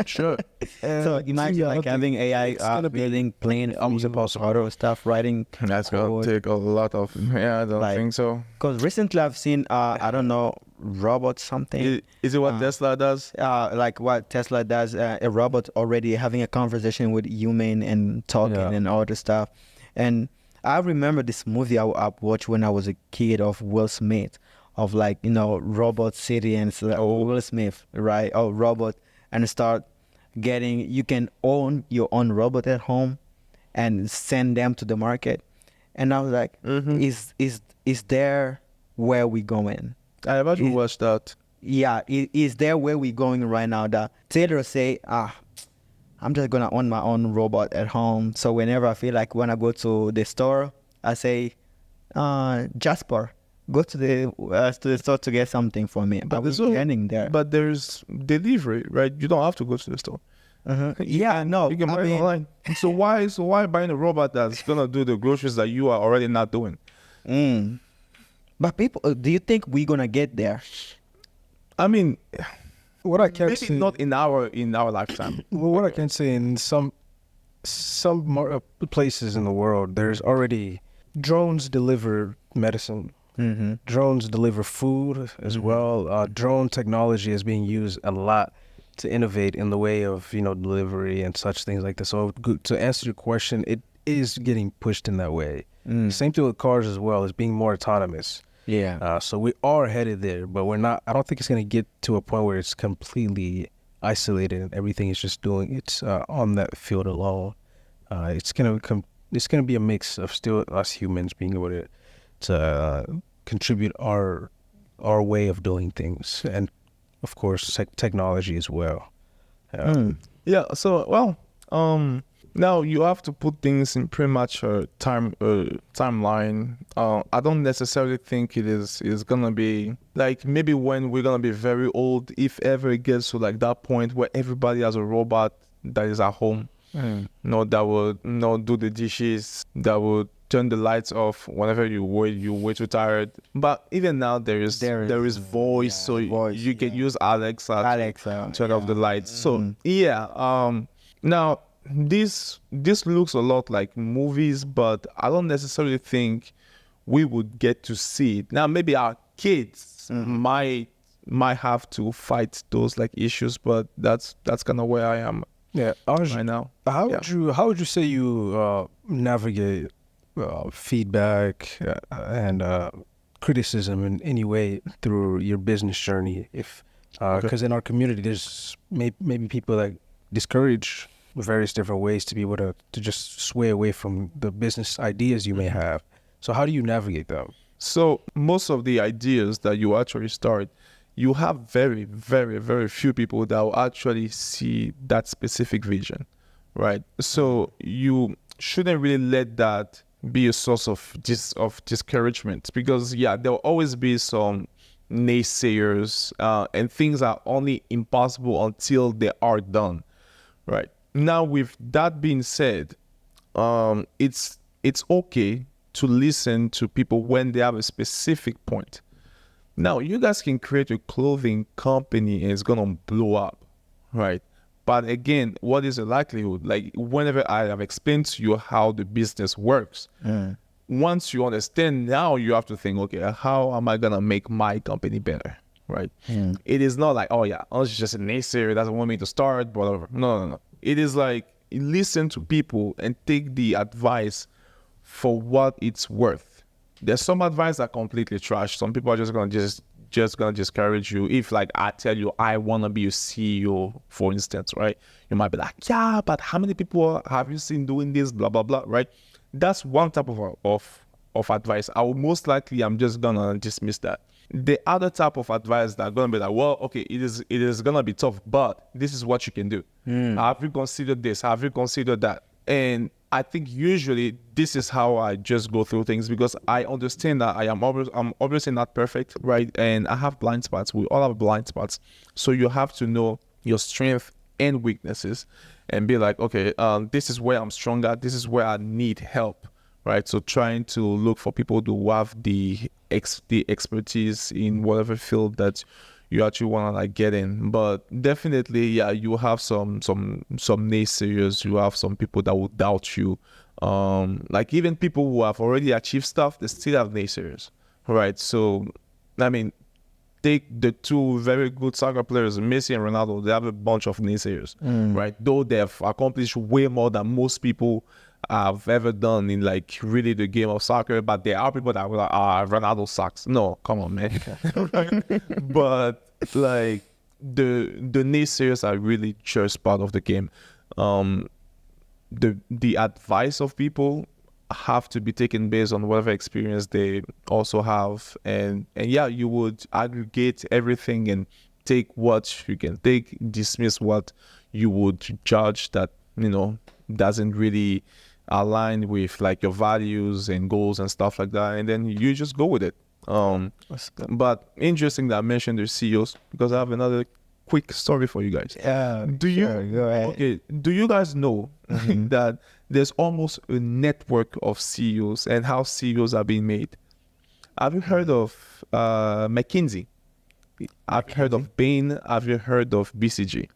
Sure. So imagine having AI building plane, almost impossible auto stuff, writing. That's gonna take a lot of. Yeah, I don't think so. Because recently I've seen, I don't know, robot something. Is it what Tesla does? Like what Tesla does, a robot already having a conversation with human and talking and all the stuff. And I remember this movie I watched when I was a kid of Will Smith, of robot city, and Will Smith, right? Oh, robot, and start getting, you can own your own robot at home and send them to the market. And I was like, is there where we going? I imagine watched that. Yeah, is there where we going right now? That Taylor say, I'm just gonna own my own robot at home. So whenever I feel like when I go to the store, I say, Jasper, go to the store to get something for me. But we're standing there. But there's delivery, right? You don't have to go to the store. Yeah, no. You can buy it online. So why buying a robot that's gonna do the groceries that you are already not doing? But people, do you think we're gonna get there? I mean, what I can maybe say, not in our lifetime. Well, what I can say, in some more places in the world, there's already drones deliver medicine. Drones deliver food as well. Drone technology is being used a lot to innovate in the way of delivery and such things like this. So to answer your question, it is getting pushed in that way. Same thing with cars as well. It's being more autonomous. Yeah. So we are headed there, but we're not. I don't think it's going to get to a point where it's completely isolated and everything is just doing it's on that field alone. It's gonna be a mix of still us humans being able to contribute our way of doing things, and of course technology as well. Yeah. So Now you have to put things in pretty much a timeline. I don't necessarily think it is gonna be like maybe when we're gonna be very old, if ever it gets to like that point where everybody has a robot that is at home, that would do the dishes, that would turn the lights off whenever you way too tired. But even now there is voice, so you can use Alexa to turn off the lights. So now this looks a lot like movies, but I don't necessarily think we would get to see it. Now maybe our kids might have to fight those like issues, but that's kind of where I am right now. How would you say you navigate feedback and criticism in any way through your business journey? If because in our community there's maybe people that discourage various different ways to be able to just sway away from the business ideas you may have. So how do you navigate them? So most of the ideas that you actually start, you have very, very, very few people that will actually see that specific vision, right? So you shouldn't really let that be a source of discouragement, because there'll always be some naysayers, and things are only impossible until they are done, right? Now, with that being said, it's okay to listen to people when they have a specific point. Now, you guys can create a clothing company and it's gonna blow up, right? But again, what is the likelihood? Like, whenever I have explained to you how the business works, once you understand, now you have to think, okay, how am I gonna make my company better, right? It is not like, oh yeah, it's just a naysayer, doesn't want me to start, whatever. No. It is like, listen to people and take the advice for what it's worth. There's some advice that completely trash. Some people are just gonna discourage you. If like I tell you I wanna be a CEO, for instance, right? You might be like, yeah, but how many people have you seen doing this? Blah blah blah, right? That's one type of advice. I'm just gonna dismiss that. The other type of advice that are gonna be like, well, okay, it is gonna be tough, but this is what you can do. Have you considered this? Have you considered that? And I think usually this is how I just go through things, because I understand that I'm obviously not perfect, right? And I have blind spots. We all have blind spots. So you have to know your strength and weaknesses and be like, okay, this is where I'm stronger. This is where I need help, right? So trying to look for people who have the expertise in whatever field that you actually want to like get in. But definitely, you have some naysayers. You have some people that will doubt you. Like even people who have already achieved stuff, they still have naysayers, right? So, I mean, take the two very good soccer players, Messi and Ronaldo. They have a bunch of naysayers, right? Though they have accomplished way more than most people I've ever done in like really the game of soccer, but there are people that were like, Ronaldo sucks. No, come on, man. But like the naysayers are really just part of the game. The advice of people have to be taken based on whatever experience they also have, and you would aggregate everything and take what you can take, dismiss what you would judge that doesn't really align with like your values and goals and stuff like that, and then you just go with it. But interesting that I mentioned the CEOs, because I have another quick story for you guys. Go ahead. Okay, do you guys know that there's almost a network of CEOs and how CEOs are being made? Have you heard of McKinsey? Have you heard of Bain? Have you heard of BCG?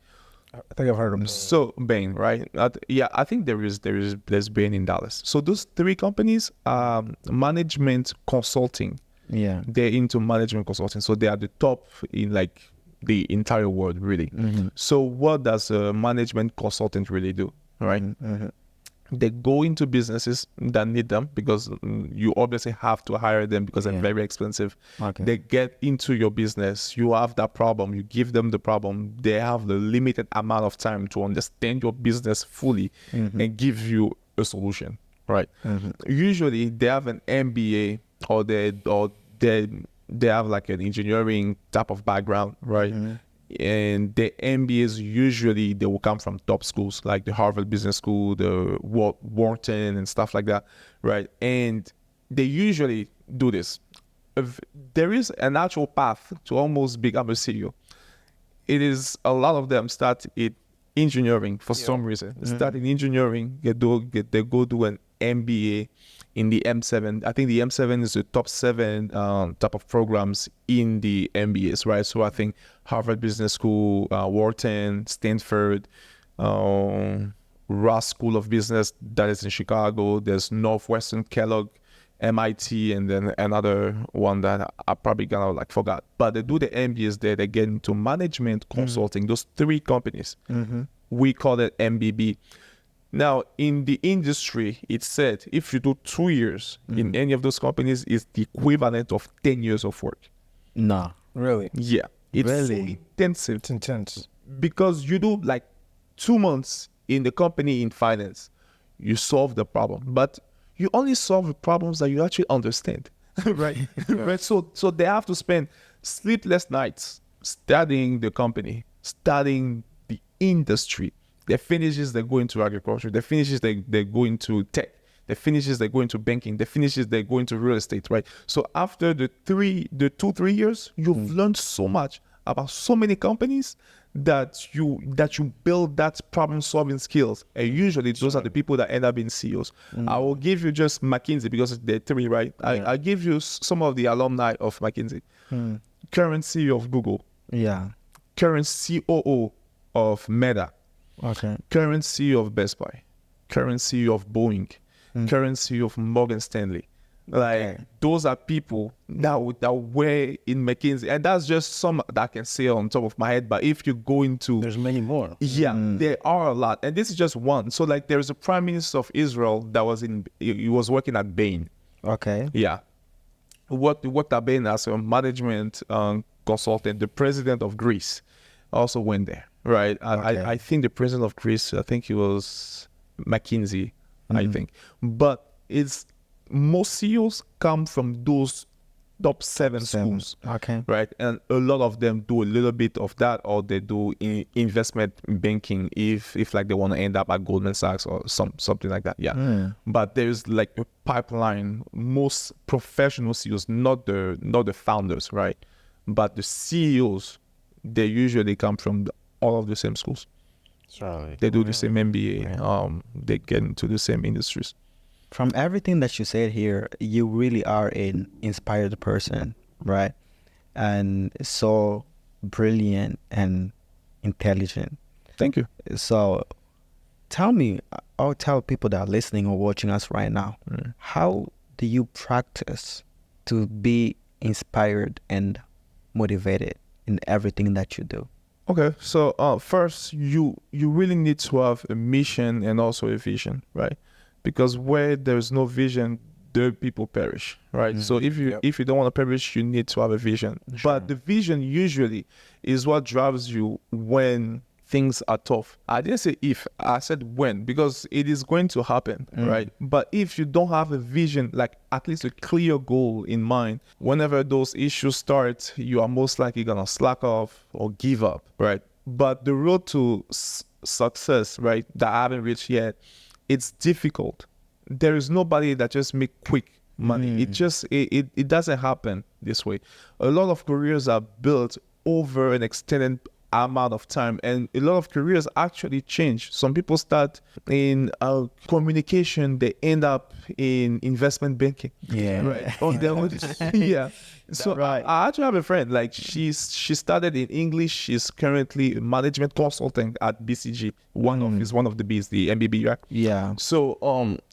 I think I've heard of them. So Bain, right? I think there's Bain in Dallas. So those three companies are management consulting. Yeah. They're into management consulting. So they are the top in like the entire world, really. So what does a management consultant really do, right? They go into businesses that need them, because you obviously have to hire them because they're very expensive. Okay. They get into your business. You have that problem. You give them the problem. They have the limited amount of time to understand your business fully and give you a solution, right? Usually they have an MBA or they have like an engineering type of background, right? And the MBAs usually they will come from top schools like the Harvard Business School, the Wharton and stuff like that, right? And they usually do this. If there is an actual path to almost become a CEO. It is a lot of them start in engineering for some reason. Start in engineering, they go do an MBA in the M7. I think the M7 is the top 7 type of programs in the MBAs, right? So I think Harvard Business School, Wharton, Stanford, Ross School of Business, that is in Chicago. There's Northwestern, Kellogg, MIT, and then another one that I probably gonna like forgot. But they do the MBAs there. They get into management consulting. Those 3 companies. We call it MBB. Now, in the industry, it's said if you do 2 years in any of those companies, it's the equivalent of 10 years of work. No. Really? Yeah. It's so Really? intensive. It's intense. Because you do like 2 months in the company in finance, you solve the problem. But you only solve the problems that you actually understand, right? Right. So they have to spend sleepless nights studying the company, studying the industry. They finishes, they go into agriculture. They finishes, they go into tech. They finishes, they go into banking. They finishes, they go into real estate, right? So after the 2-3 years, you've learned so much about so many companies that you build that problem solving skills, and usually those are the people that end up being CEOs. I will give you just McKinsey because they're 3, right? I give you some of the alumni of McKinsey. Current CEO of Google, Yeah. current COO of Meta, Okay. current CEO of Best Buy, current CEO of Boeing, current CEO of Morgan Stanley. Like those are people that were in McKinsey, and that's just some that I can say on top of my head. But if you go into, There's many more. there are a lot, and this is just one. So like, there's a prime minister of Israel that was he was working at Bain. Okay. Yeah, worked at Bain as a management consultant. The president of Greece also went there, right? I think the president of Greece, I think he was McKinsey, I think, but it's. Most CEOs come from those top 7 schools, Okay. right? And a lot of them do a little bit of that, or they do investment banking if like they want to end up at Goldman Sachs or something like that. Yeah. But there's like a pipeline. Most professional CEOs, not the founders, right? But the CEOs, they usually come from all of the same schools. Sorry. They do the same MBA. They get into the same industries. From everything that you said here, you really are an inspired person, right? And so brilliant and intelligent. Thank you. So tell me, or tell people that are listening or watching us right now, how do you practice to be inspired and motivated in everything that you do? Okay, so first, you really need to have a mission and also a vision, right? Because where there's no vision, the people perish, right? So if you don't want to perish, you need to have a vision. Sure. But the vision usually is what drives you when things are tough. I didn't say if, I said when, because it is going to happen, right? But if you don't have a vision, like at least a clear goal in mind, whenever those issues start, you are most likely gonna slack off or give up, right? But the road to success, right, that I haven't reached yet, it's difficult. There is nobody that just make quick money. It doesn't happen this way. A lot of careers are built over an extended amount of time, and a lot of careers actually change. Some people start in communication, they end up in investment banking. Right. Yeah. So right. I actually have a friend, like she started in English. She's currently a management consultant at BCG. One of the B's, the MBB, right? Yeah. So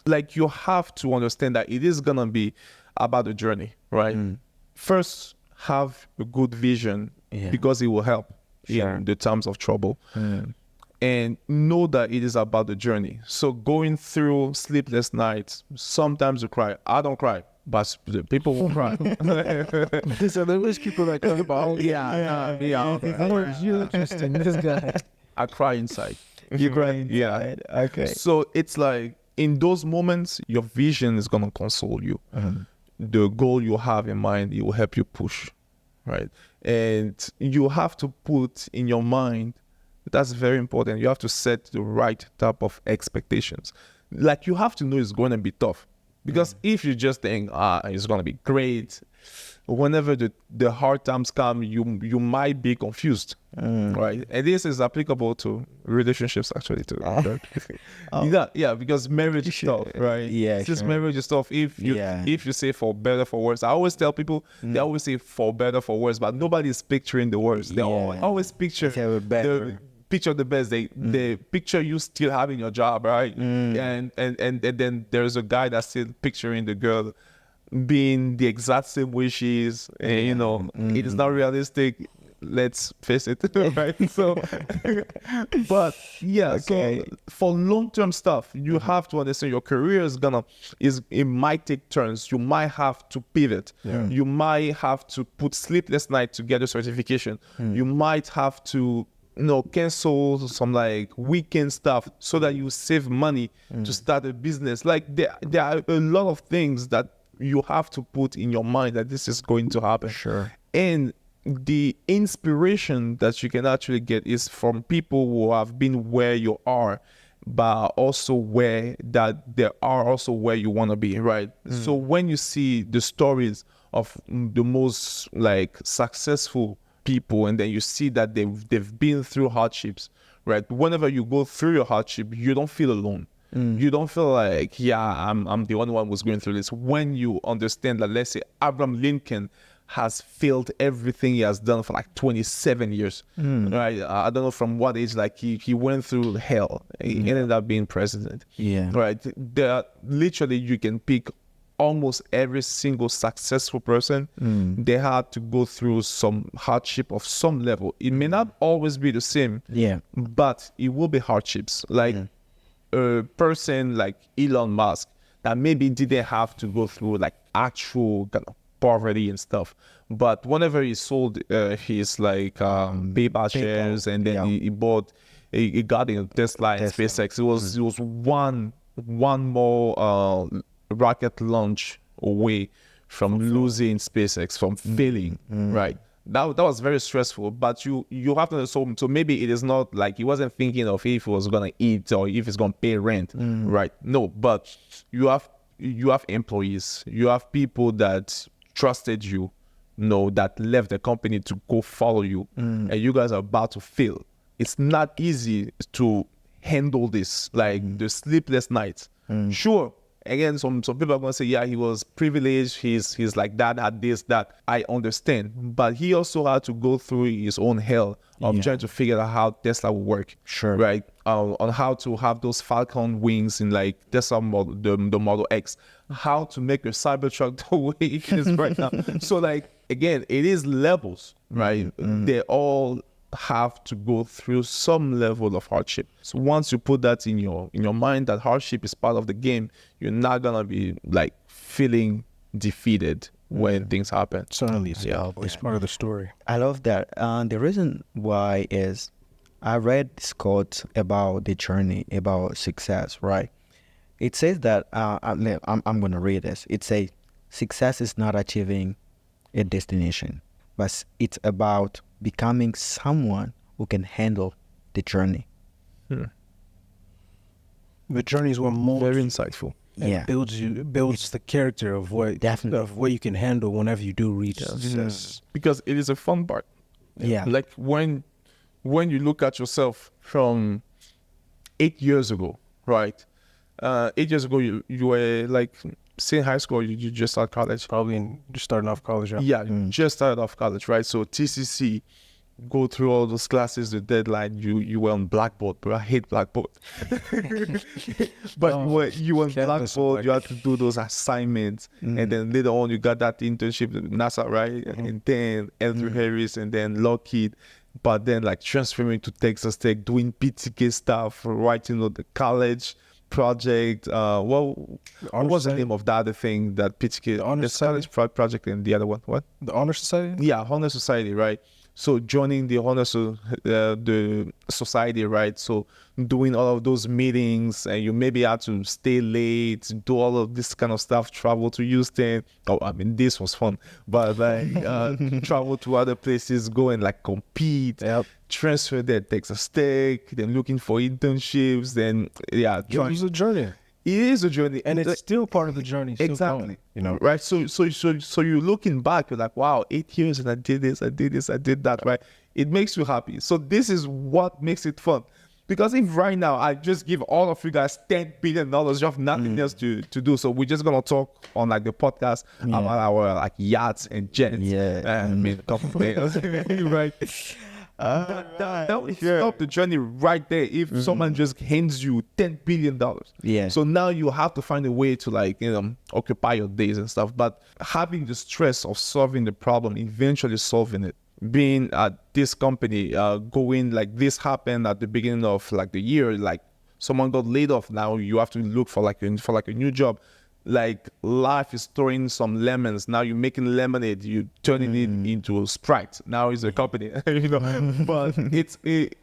like you have to understand that it is gonna be about the journey, right? First, have a good vision because it will help in the times of trouble. And know that it is about the journey. So going through sleepless nights, sometimes you cry. I don't cry, but the people will cry. So there was people that talk about, interesting, this guy. I cry inside. You cry inside. Okay. So it's like in those moments, your vision is gonna console you. The goal you have in mind, it will help you push. right? And you have to put in your mind, that's very important. You have to set the right type of expectations. Like, you have to know it's going to be tough. Because if you just think, it's going to be great, whenever the hard times come, you might be confused, right? And this is applicable to relationships, actually, too. Right? Yeah, because marriage is tough, right? Yeah, Since sure. marriage is tough, if you say for better, for worse, I always tell people, they always say for better, for worse, but nobody's picturing the worst. They always picture the picture the best. They picture you still having your job, right? And then there's a guy that's still picturing the girl being the exact same way she is, and it is not realistic. Let's face it, right? So, but yeah, so for long-term stuff, you have to understand your career it might take turns. You might have to pivot. You might have to put sleepless night to get a certification. You might have to cancel some like weekend stuff so that you save money to start a business. Like there are a lot of things that you have to put in your mind that this is going to happen. Sure. And the inspiration that you can actually get is from people who have been where you are, but also where you want to be, right? So when you see the stories of the most like successful people, and then you see that they've been through hardships, right? Whenever you go through your hardship, you don't feel alone. You don't feel like, I'm the only one who's going through this. When you understand that, let's say Abraham Lincoln has failed everything he has done for like 27 years, right? I don't know from what age, like he went through hell. He ended up being president. Yeah. Right? Literally, you can pick almost every single successful person. They had to go through some hardship of some level. It may not always be the same, but it will be hardships. Like a person like Elon Musk that maybe didn't have to go through like actual kind of poverty and stuff, but whenever he sold his like PayPal shares, and then he got in Tesla and SpaceX, it was one more rocket launch away from losing SpaceX, from failing, right? That was very stressful, but you have to understand, so maybe it is not like he wasn't thinking of if he was gonna eat or if he's gonna pay rent, right? No, but you have employees, you have people that trusted you, that left the company to go follow you, and you guys are about to fail. It's not easy to handle this, like the sleepless nights. Sure. Again, some people are gonna say, he was privileged. He's like that, had this, that. I understand, but he also had to go through his own hell of trying to figure out how Tesla will work. Sure. Right. On how to have those Falcon wings in like Tesla the Model X. How to make a Cybertruck the way it is right now. So like again, it is levels, right? They all have to go through some level of hardship. So once you put that in your mind, that hardship is part of the game, you're not gonna be like feeling defeated when things happen. Certainly, it's part of the story. I love that. The reason why is I read this quote about the journey, about success, right? It says that, I'm going to read this. It says, success is not achieving a destination, but it's about becoming someone who can handle the journey. The journey is what molds, very insightful. builds the character of what you can handle whenever you do reach success. Because it is a fun part. Like when you look at yourself from 8 years ago, right? 8 years ago, you were like, say in high school, you just started college. Probably just starting off college. Just started off college, right? So TCC, go through all those classes, the deadline, you were on Blackboard, bro. I hate Blackboard. But you were on Blackboard, you had to do those assignments, and then later on you got that internship at NASA, right? And then L3 Harris, and then Lockheed. But then like transferring to Texas Tech, doing PTK stuff, writing the college project. What was the name of the other thing that PTK? The Honor Society project, and the other one, what? The Honor Society? Yeah, Honor Society, right? So joining the honor the society, right? So doing all of those meetings, and you maybe have to stay late, do all of this kind of stuff, travel to Houston. Oh, I mean, this was fun, but like travel to other places, go and like compete, transfer there, takes a stake, then looking for internships, then It was a journey. it is a journey, And it's still part of the journey. Still exactly, going, you know. right? So you're looking back, you're like, wow, 8 years and I did this, I did this, I did that, right? It makes you happy. So this is what makes it fun. Because if right now I just give all of you guys $10 billion, you have nothing else to do. So we're just gonna talk on like the podcast about our like yachts and jets. I mean, a couple of things, right? That would stop the journey right there if someone just hands you $10 billion. Yeah. So now you have to find a way to like, occupy your days and stuff. But having the stress of solving the problem, eventually solving it, being at this company, going like this happened at the beginning of like the year, like someone got laid off. Now you have to look for like a new job. Like life is throwing some lemons. Now you're making lemonade. You turning it into a Sprite. Now it's a company, But it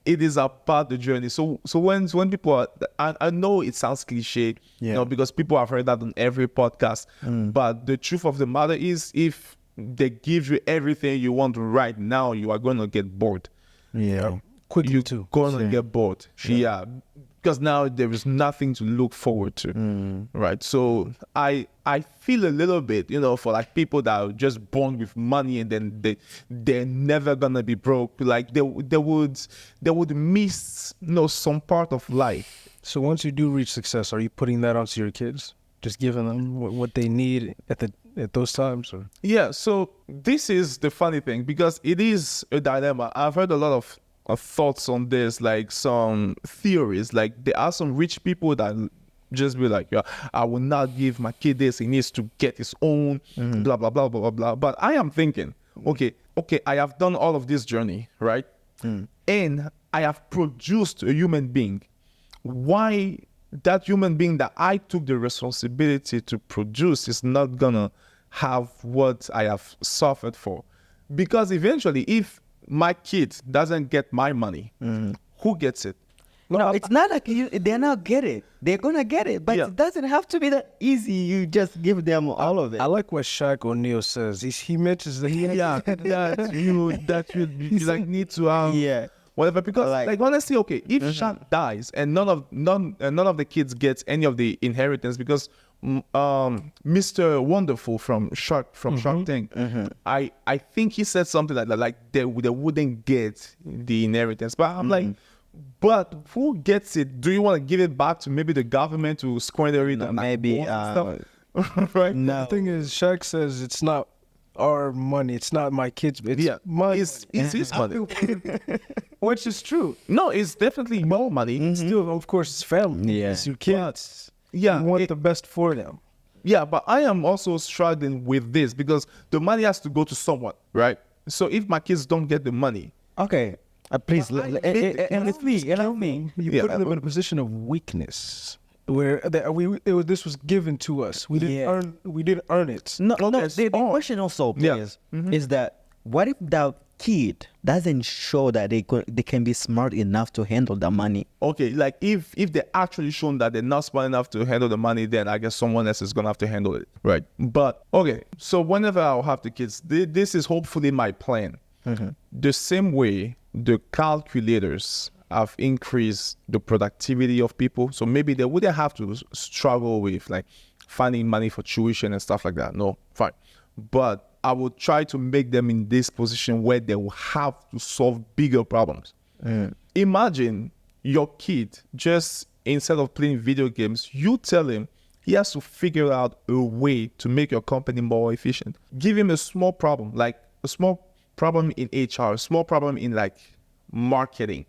is about the journey. So when people are, I know it sounds cliche, because people have heard that on every podcast. But the truth of the matter is, if they give you everything you want right now, you are going to get bored. Quickly You're too. going to get bored. Because now there is nothing to look forward to, right? So I feel a little bit, for like people that are just born with money and then they're never gonna be broke. Like they would miss some part of life. So once you do reach success, are you putting that onto your kids? Just giving them what they need at those times? Or? Yeah. So this is the funny thing, because it is a dilemma. I've heard a lot of thoughts on this, like some theories. Like there are some rich people that just be like, I will not give my kid this, he needs to get his own, blah blah blah blah blah. But I am thinking, okay, I have done all of this journey, right? And I have produced a human being. Why that human being that I took the responsibility to produce is not gonna have what I have suffered for? Because eventually, if my kid doesn't get my money, who gets it? No, it's not like they're not get it. They're gonna get it, but it doesn't have to be that easy. You just give them all of it. I like what Shaq O'Neal says. He mentions that that you like need to have whatever. Because like honestly, okay, if Shaq dies and none of the kids gets any of the inheritance, because Mr. Wonderful from Shark Tank, I think he said something like that, like they wouldn't get the inheritance. But I'm like, but who gets it? Do you want to give it back to maybe the government to squander it? No, maybe right? No. The thing is, Shaq says it's not our money. It's not my kids. It's money. It's his money. Which is true. No, it's definitely more money. Still, of course, it's family. Yeah. It's your kids. Yeah, you want the best for them. Yeah, but I am also struggling with this because the money has to go to someone, right? So if my kids don't get the money, okay, please allow me. You put them in a position of weakness where this was given to us. We didn't earn it. No. The question also is that what if the kid doesn't show that they can be smart enough to handle the money? Okay, like if they're actually shown that they're not smart enough to handle the money, then I guess someone else is gonna have to handle it, right? But okay, so whenever I'll have the kids, this is hopefully my plan. The same way the calculators have increased the productivity of people, so maybe they wouldn't have to struggle with like finding money for tuition and stuff like that. No, fine, but I will try to make them in this position where they will have to solve bigger problems. Imagine your kid, just instead of playing video games, you tell him he has to figure out a way to make your company more efficient. Give him a small problem, like a small problem in HR, a small problem in like marketing.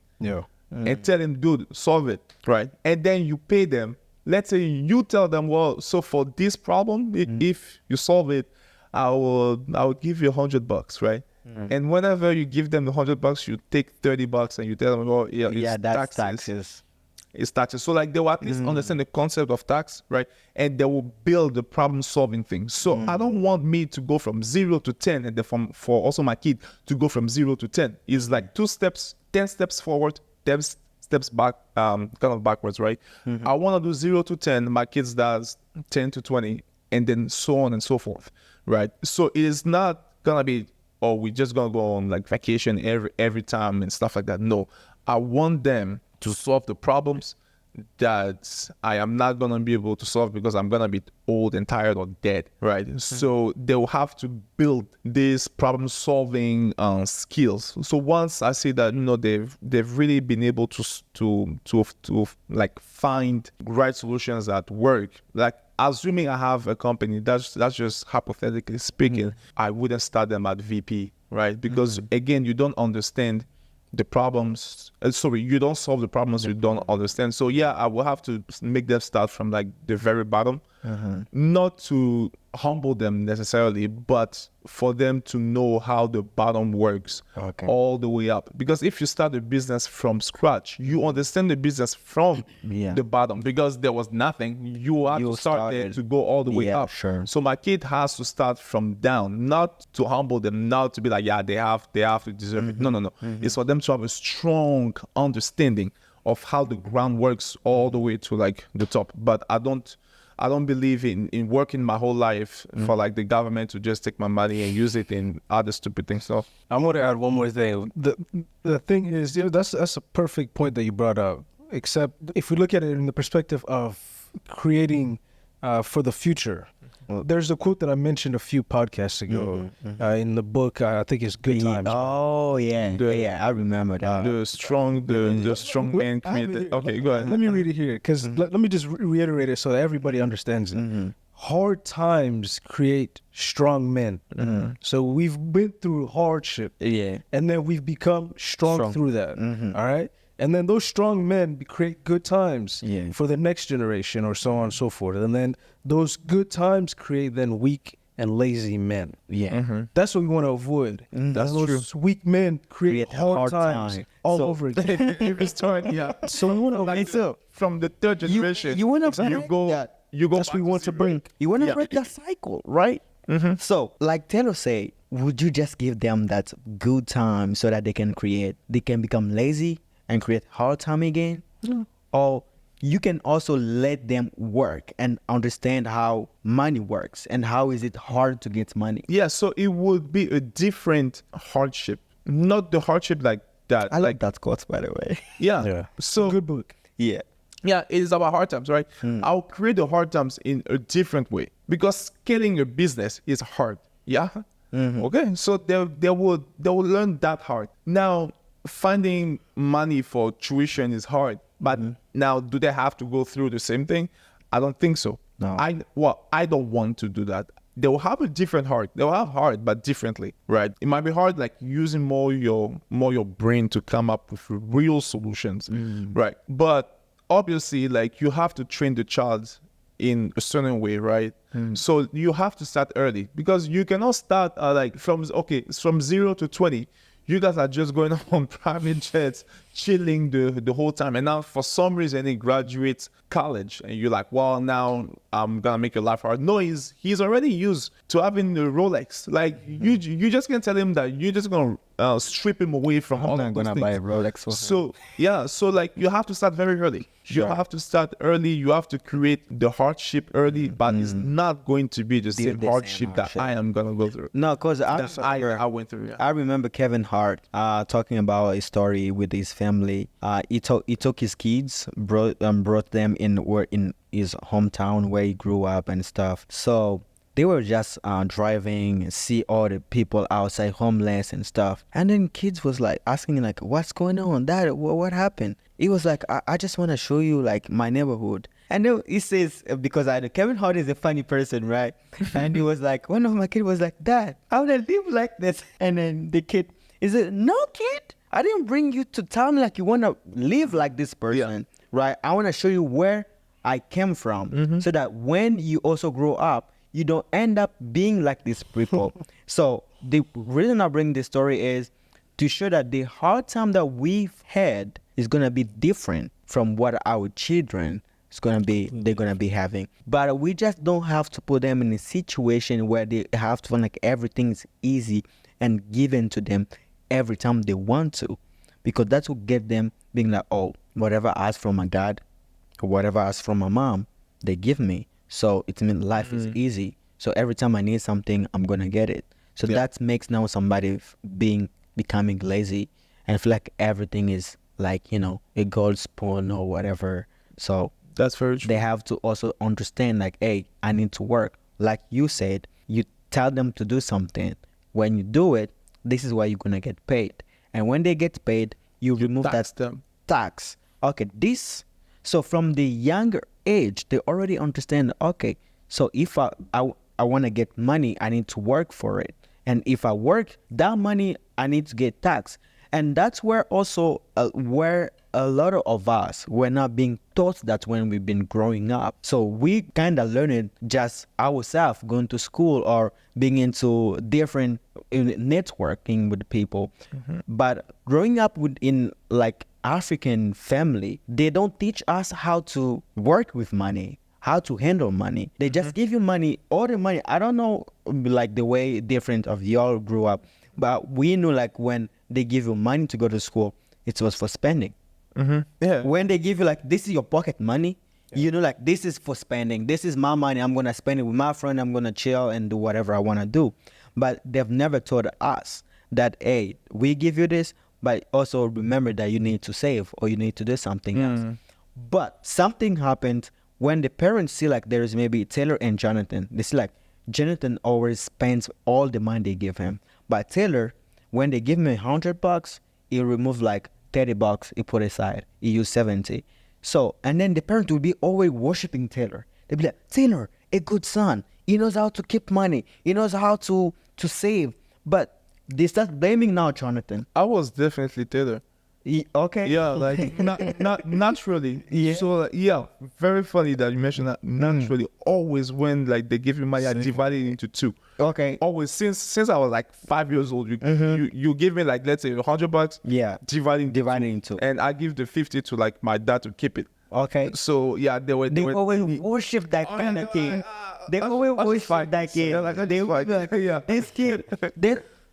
And tell him, dude, solve it, right? And then you pay them. Let's say you tell them, well, so for this problem, if you solve it, I will give you $100, right? And whenever you give them the $100, you take $30 and you tell them, well, it's that's taxes. is taxes. So like they will at least understand the concept of tax, right? And they will build the problem solving thing. So I don't want me to go from 0 to 10 and then for also my kid to go from 0 to 10. It's like 2 steps, 10 steps forward, 10 steps back, kind of backwards, right? I want to do 0 to 10. My kids does 10 to 20, and then so on and so forth, right? So it is not gonna be, oh, we're just gonna go on like vacation every time and stuff like that. No, I want them to solve the problems that I am not gonna be able to solve because I'm gonna be old and tired or dead, right? So they will have to build these problem-solving skills. So once I see that they've really been able to like find right solutions that work, like assuming I have a company, that's just hypothetically speaking, I wouldn't start them at VP, right? Because again, you don't understand the problems. You don't solve the problems you don't understand. So yeah, I will have to make them start from like the very bottom, not to humble them necessarily, but for them to know how the bottom works all the way up. Because if you start a business from scratch, you understand the business from the bottom, because there was nothing. You have to start there to go all the way up. Sure. So my kid has to start from down, not to humble them, not to be like, yeah, they have to deserve it. No. It's for them to have a strong understanding of how the ground works all the way to like the top. But I don't believe in working my whole life for like the government to just take my money and use it in other stupid things. So I'm going to add one more thing. The thing is, that's a perfect point that you brought up. Except if we look at it in the perspective of creating for the future. There's a quote that I mentioned a few podcasts ago in the book. I think it's Good Times. Oh yeah, I remember that. The strong man created. Okay, go ahead. Let me read it here, because let me just reiterate it so that everybody understands it. Hard times create strong men. So we've been through hardship, and then we've become strong through that. All right. And then those strong men create good times for the next generation, or so on and so forth. And then those good times create then weak and lazy men. That's what we want to avoid. That's those true. weak men create hard times all over again. So we want to like from the third generation. You want to you go. That's what we want to bring. You want to break that cycle, right? So, like Taylor said, would you just give them that good time so that they can become lazy and create hard time again? Or you can also let them work and understand how money works and how is it hard to get money. Yeah, so it would be a different hardship, not the hardship like that. I like that quote, by the way. Yeah. So good book. Yeah, it is about hard times, right? I'll create the hard times in a different way, because scaling your business is hard. Yeah. Okay. So they will learn that hard. Now, finding money for tuition is hard, but now do they have to go through the same thing? I don't think so. No. I don't want to do that. They will have a different hard. They will have hard, but differently, right? It might be hard, like using more your brain to come up with real solutions, right? But obviously, like, you have to train the child in a certain way, right? So you have to start early, because you cannot start from 0 to 20. You guys are just going on private jets, chilling the whole time. And now for some reason he graduates college and you're like, well, now I'm going to make your life hard. No, he's already used to having the Rolex. Like, you just can't tell him that you're just going to strip him away from all I'm of those gonna things. buy a Rolex for him. So, yeah. So, like, you have to start very early. You have to start early. You have to create the hardship early, but it's not going to be the same hardship that I am going to go through. No, because I went through. Yeah. I remember Kevin Hart talking about a story with his family. He took his kids, brought them in his hometown where he grew up and stuff. So they were just driving, see all the people outside homeless and stuff. And then kids was like asking like, what's going on? Dad, what happened? He was like, I just want to show you like my neighborhood. And then he says, because Kevin Hart is a funny person, right? And he was like, one of my kids was like, Dad, I want to live like this. And then the kid, he said, no kid, I didn't bring you to town like you want to live like this person, right? I want to show you where I came from, so that when you also grow up, you don't end up being like these people. So the reason I bring this story is to show that the hard time that we've had is going to be different from what our children is gonna be they're gonna be having. But we just don't have to put them in a situation where they have to feel like everything's easy and given to them every time they want to, because that's what get them being like, oh, whatever I ask from my dad or whatever I ask from my mom, they give me. So it means life is easy. So every time I need something, I'm gonna get it. So that makes now somebody becoming lazy and feel like everything is like, a gold spoon or whatever. So That's very true. they have to also understand like, hey, I need to work. Like you said, you tell them to do something. When you do it, this is why you're gonna get paid. And when they get paid, you remove tax that them. tax. Okay, this. So from the younger age, they already understand. Okay, so if I want to get money, I need to work for it. And if I work, that money I need to get taxed. And that's where also where a lot of us were not being taught that when we've been growing up. So we kind of learn it just ourselves, going to school or being into different networking with people. But growing up in like African family, they don't teach us how to work with money, how to handle money. They just give you money, all the money. I don't know like the way different of y'all grew up, but we know like when they give you money to go to school, it was for spending. Yeah. When they give you like, this is your pocket money, like this is for spending. This is my money. I'm going to spend it with my friend. I'm going to chill and do whatever I want to do. But they've never taught us that, hey, we give you this, but also remember that you need to save or you need to do something else. But something happened when the parents see like there is maybe Taylor and Jonathan. They see like Jonathan always spends all the money they give him. But Taylor, when they give him $100, he remove like $30, he put aside. He used 70. So, and then the parent will be always worshiping Taylor. They'll be like, Taylor, a good son. He knows how to keep money. He knows how to save. But they start blaming now Jonathan. I was definitely Taylor. Okay. Yeah, like not naturally. Yeah. So very funny that you mentioned that. Naturally, always when like they give me money, I divide it into two. Okay. Always since I was like 5 years old, you give me like, let's say $100. Yeah. Dividing into. and I give the 50 to like my dad to keep it. Okay. So yeah, they were always worship that kind of kid. They always worship that kid. Yeah, like, They will be like, yeah. this kid.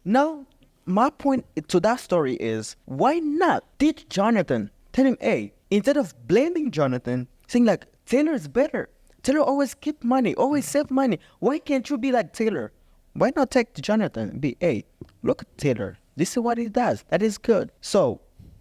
No, my point to that story is, why not teach Jonathan? Tell him, hey, instead of blaming Jonathan, saying like, Taylor is better. Taylor always keep money, always save money. Why can't you be like Taylor? Why not take Jonathan and be, hey, look at Taylor. This is what he does. That is good. So,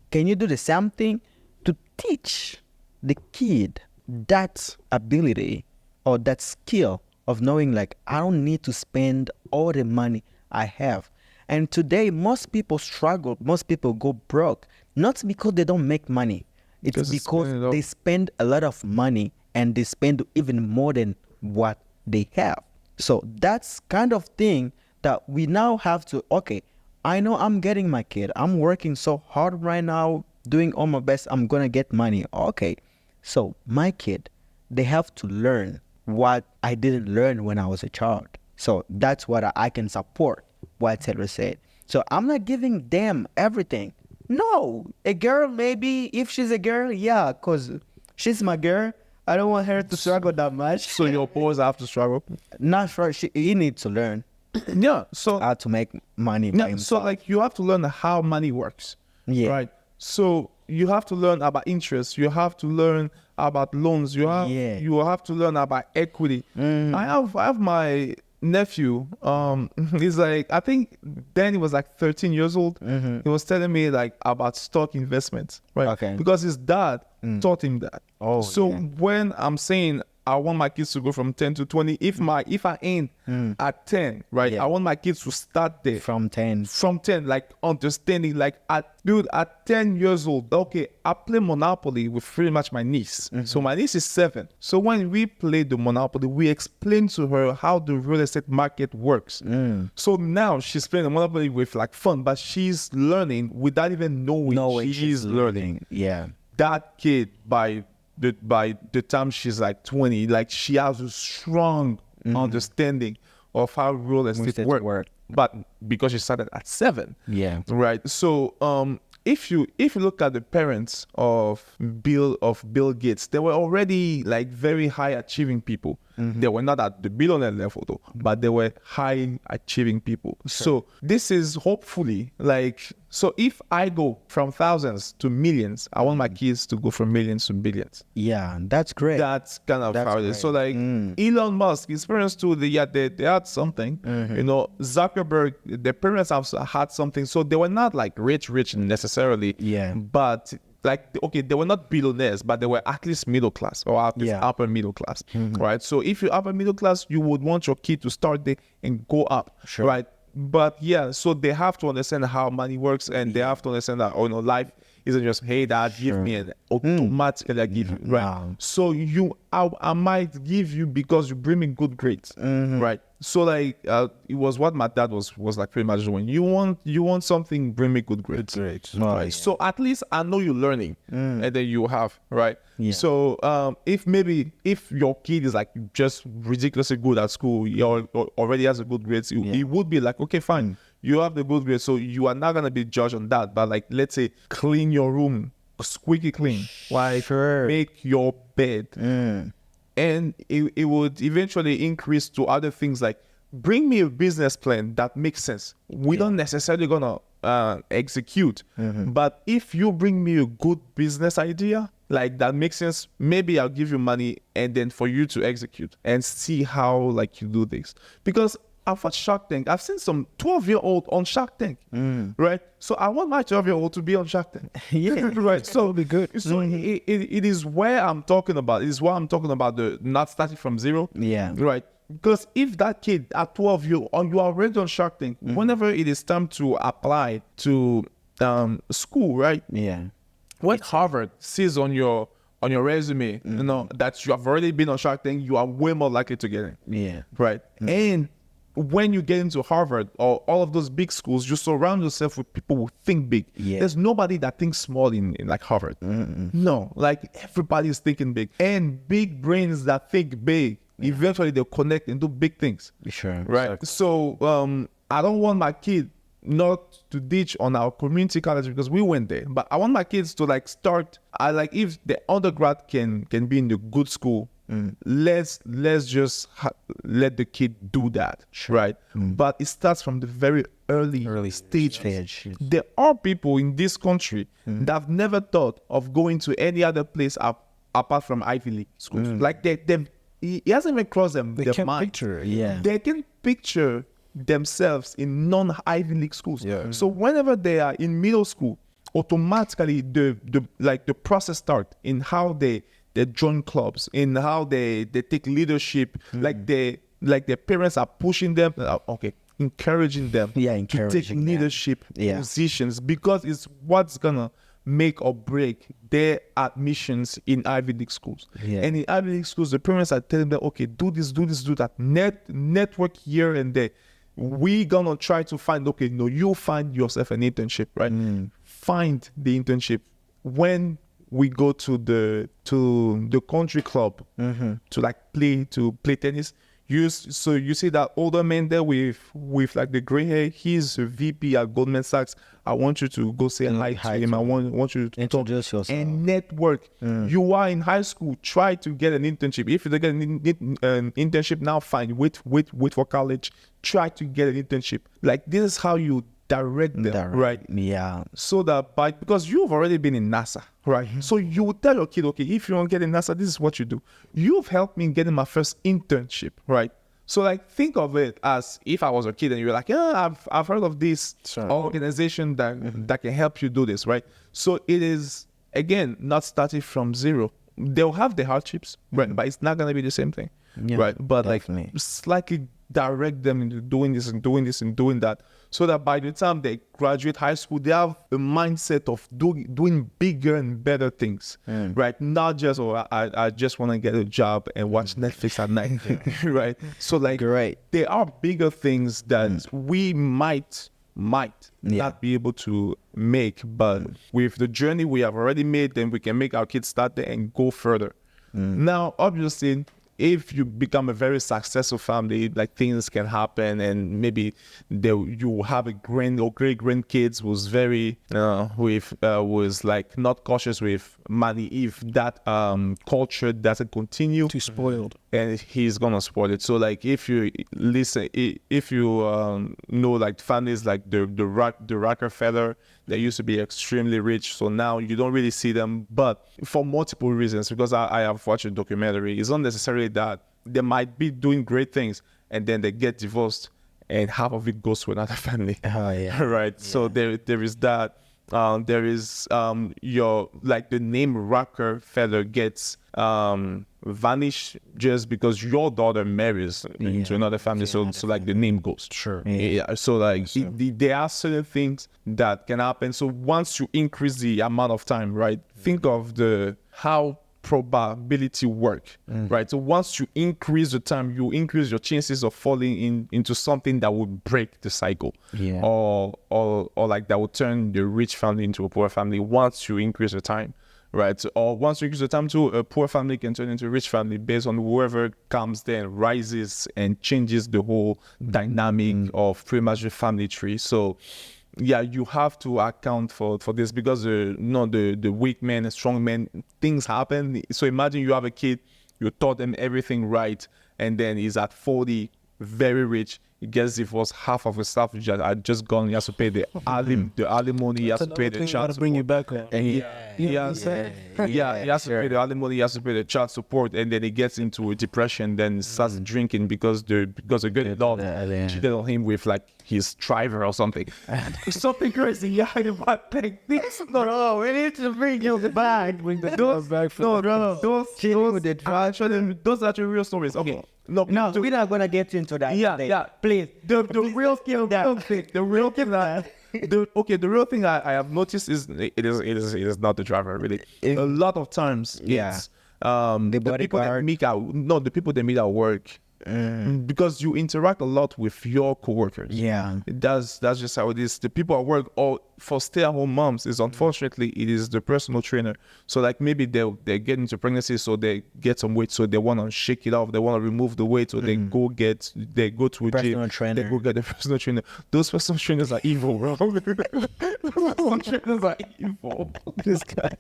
can you do the same thing to teach the kid that ability or that skill of knowing like, I don't need to spend all the money I have. And today, most people struggle. Most people go broke, not because they don't make money. It's because they spend a lot of money and they spend even more than what they have. So that's kind of thing that we now have to, okay, I know I'm getting my kid. I'm working so hard right now, doing all my best. I'm going to get money. Okay. So my kid, they have to learn what I didn't learn when I was a child. So that's what I can support what Taylor said. So I'm not giving them everything. No, a girl, maybe if she's a girl, yeah, because she's my girl. I don't want her to struggle that much. So your boys have to struggle. Not sure. He needs to learn Yeah. So how to make money by yeah. So himself. like you have to learn how money works. Yeah. Right. So you have to learn about interest. You have to learn about loans. You have to learn about equity. I have my nephew. He's like, I think then he was like 13 years old. He was telling me like about stock investments, right? Okay. Because his dad taught him that. Oh, so yeah. when I'm saying I want my kids to go from 10 to 20, if I end at 10, right? Yeah. I want my kids to start there. From 10. From 10, like understanding, like at 10 years old, okay, I play Monopoly with pretty much my niece. So my niece is 7. So when we play the Monopoly, we explain to her how the real estate market works. So now she's playing the Monopoly with like fun, but she's learning without even knowing she's learning. Yeah. That kid, by the time she's like 20, like she has a strong understanding of how real estate works. But because she started at 7, Yeah. right? So if you look at the parents of Bill Gates, they were already like very high achieving people. They were not at the billionaire level though, but they were high achieving people. So this is hopefully like, so if I go from thousands to millions, I want my kids to go from millions to billions. Yeah, that's great. That's kind of how it is. So like Elon Musk, his parents too, they had something. You know, Zuckerberg, their parents also had something. So they were not like rich necessarily. Yeah. But like, okay, they were not billionaires, but they were at least middle class or at least upper middle class, right? So if you're upper middle class, you would want your kid to start there and go up, right? But yeah, so they have to understand how money works, and they have to understand that, oh no, life isn't just, hey dad, give me, and automatically I give you, right? So I might give you because you bring me good grades, right? So like it was what my dad was like pretty much doing. You want something, bring me good grades. Right? So at least I know you're learning, and then you have, right? Yeah. So if your kid is like just ridiculously good at school, he already has a good grades, it would be like, okay, fine, you have the good grades, so you are not gonna be judged on that. But like, let's say clean your room, squeaky clean, like make your bed. And it would eventually increase to other things like, bring me a business plan that makes sense. We don't necessarily gonna execute, but if you bring me a good business idea like that makes sense, maybe I'll give you money and then for you to execute and see how like you do this. Because I've watched Shark Tank. I've seen some 12-year-old on Shark Tank, right? So I want my 12-year-old to be on Shark Tank. Right. So be good. So it is where I'm talking about. It is why I'm talking about the not starting from zero. Yeah. Right. Because if that kid at 12 you are already on Shark Tank, whenever it is time to apply to school, right? Yeah. When Harvard sees on your resume, you know, that you have already been on Shark Tank, you are way more likely to get it. Yeah. Right. And when you get into Harvard or all of those big schools, you surround yourself with people who think big. Yeah. There's nobody that thinks small in like Harvard. No, like everybody's thinking big. And big brains that think big, eventually they'll connect and do big things. Sure. Right. Exactly. So I don't want my kid not to ditch on our community college because we went there, but I want my kids to like start. I like, if the undergrad can be in the good school, let's just let the kid do that, right? But it starts from the very early stage. There are people in this country that have never thought of going to any other place apart from Ivy League schools. Like it hasn't even crossed their mind. They can picture themselves in non-Ivy League schools. So whenever they are in middle school, automatically the process starts in how they join clubs, in how they take leadership, like their parents are pushing them, encouraging them to take leadership positions, because it's what's gonna make or break their admissions in Ivy League schools. And in Ivy League schools, the parents are telling them, okay, do this, do that, network here and there. We gonna try to find, okay, no, you find yourself an internship, right? Find the internship. When we go to the country club to play tennis, you see that older man there with like the gray hair, he's a VP at Goldman Sachs. I want you to go say hi to him. I want you to introduce yourself and network. You are in high school, try to get an internship. If you don't get an internship now, fine. Wait for college. Try to get an internship. Like, this is how you direct them, right? Yeah. So that because you've already been in NASA, right? So you would tell your kid, okay, if you don't get in NASA, this is what you do. You've helped me in getting my first internship, right? So like, think of it as if I was a kid and you're like, yeah, I've heard of this organization that can help you do this, right? So it is, again, not starting from zero. They'll have the hardships, right? But it's not gonna be the same thing, right? But definitely. like, slightly direct them into doing this and doing this and doing that, so that by the time they graduate high school, they have a mindset of doing bigger and better things, right? Not just, I just want to get a job and watch Netflix at night, right? So like, there are bigger things that we might not be able to make, but with the journey we have already made, then we can make our kids start there and go further. Now, obviously, if you become a very successful family, like things can happen, and maybe you have a grand or great grandkids who's very was like not cautious with money. If that culture doesn't continue, Too spoiled. and he's gonna spoil it. So like if you listen, if you know like families like the Rockefeller, they used to be extremely rich, so now you don't really see them, but for multiple reasons. Because I have watched a documentary, it's not necessarily that they might be doing great things and then they get divorced and half of it goes to another family. Oh yeah. Right. Yeah. So there is that. There is your like the name Rockefeller gets vanish just because your daughter marries into another family. So like the name goes. Sure. Yeah. So like there are certain things that can happen. So once you increase the amount of time, right? Think of how probability work, right? So once you increase the time, you increase your chances of falling into something that would break the cycle, or like that would turn the rich family into a poor family. Once you increase the time, right? Or once you increase the time to a poor family can turn into a rich family based on whoever comes there and rises and changes the whole dynamic of pretty much the family tree. So yeah, you have to account for this, because the weak men and strong men, things happen. So imagine you have a kid, you taught them everything right, and then he's at 40, very rich. He gets divorced, half of his stuff are just gone. He has to pay the alimony, he has to pay the child support. Bring you back on. And he has to pay the alimony, he has to pay the child support, and then he gets into a depression, then starts drinking because a good dog cheated on him with like his driver or something. Something crazy. Yeah, but this No, we need to bring you back. those are actually real stories. Okay. No, We're not gonna get into that. Yeah, today. yeah. Please. The real thing the real thing I have noticed is it is not the driver really. A lot of times it's the people that meet at work. Because you interact a lot with your coworkers. Yeah. That's just how it is. The people at work, or for stay-at-home moms, is unfortunately it is the personal trainer. So like maybe they get into pregnancy, so they get some weight, so they want to shake it off, they want to remove the weight, so they go to a Personal gym, trainer. they go get a personal trainer. Those personal trainers are evil, bro. Personal trainers are evil. This guy.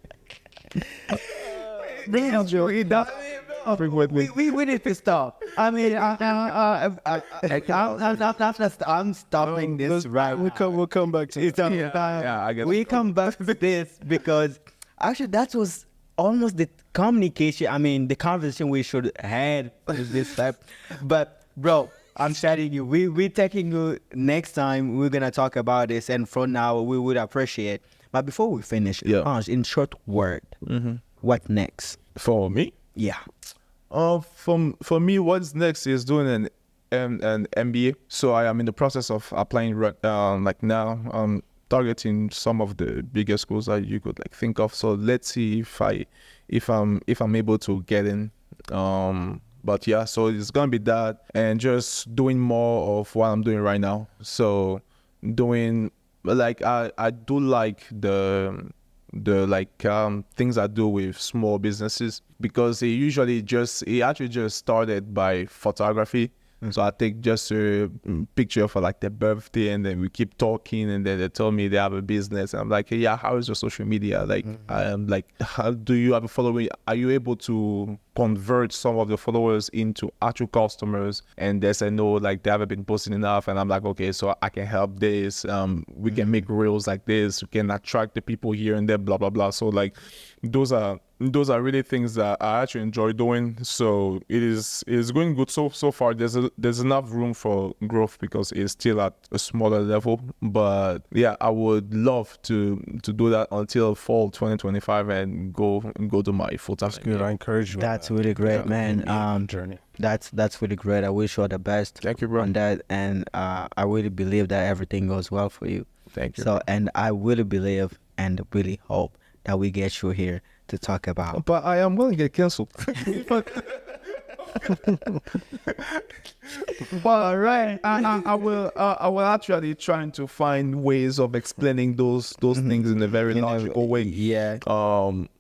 We need to stop. I mean, I'm stopping this right. We'll come back to it. I guess We come back to this because actually that was almost the communication. I mean, the conversation we should had with this type. But bro, I'm telling you, we taking you next time. We're gonna talk about this, and for now, we would appreciate. But before we finish, Ange, in short word, what next for me? Yeah. For me, what's next is doing an MBA. So I am in the process of applying like now. Targeting some of the bigger schools that you could like think of. So let's see if I'm able to get in. But yeah, so it's gonna be that, and just doing more of what I'm doing right now. So doing like I do like the things I do with small businesses, because it actually just started by photography. So I take just a picture for like their birthday, and then we keep talking, and then they tell me they have a business, and I'm like, hey, yeah, how is your social media? Like, I am like, how do you have a following? Are you able to convert some of the followers into actual customers? And they say no, like they haven't been posting enough. And I'm like, okay, so I can help this. We can make reels like this. We can attract the people here and there, blah blah blah. So like, those are really things that I actually enjoy doing. So it is going good so far. There's enough room for growth because it's still at a smaller level. But yeah, I would love to do that until fall 2025 and go to my full-time. That's good. I encourage you. That's really great, man. Journey. That's really great. I wish you all the best. Thank you, bro. On that, and I really believe that everything goes well for you. Thank you. So, and I really believe and really hope that we get you here to talk about. But I am willing to get canceled. But right, I will actually trying to find ways of explaining those things in a very logical way. Yeah.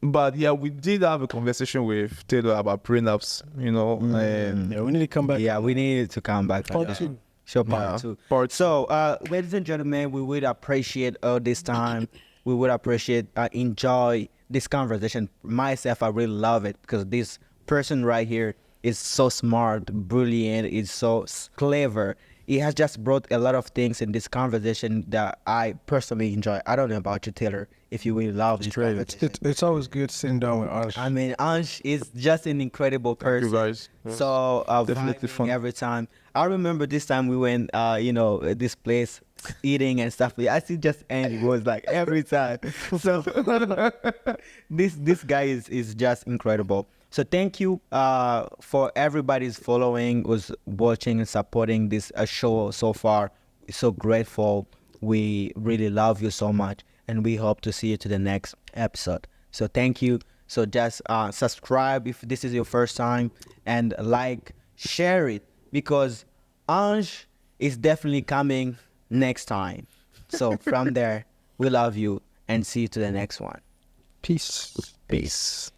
But yeah, we did have a conversation with Taylor about prenups, and Yeah, we need to come back. Yeah, we need to come back. Part two. Show part Yeah, two. part So, ladies and gentlemen, we would appreciate all this time. We would appreciate, enjoy this conversation. Myself, I really love it because this person right here is so smart, brilliant, is so clever. He has just brought a lot of things in this conversation that I personally enjoy. I don't know about you, Taylor, if you really love this conversation. It's always good sitting down with Ange. I mean, Ange is just an incredible person. you guys. Yes. So Definitely vibing fun. every time. I remember this time we went, this place eating and stuff. I see just Andy was like every time. So this guy is just incredible. So thank you for everybody's following, was watching and supporting this show so far. We're so grateful. We really love you so much, and we hope to see you to the next episode. So thank you. So just subscribe if this is your first time, and like, share it, because Ange is definitely coming next time. So from there, we love you and see you to the next one. Peace. Peace.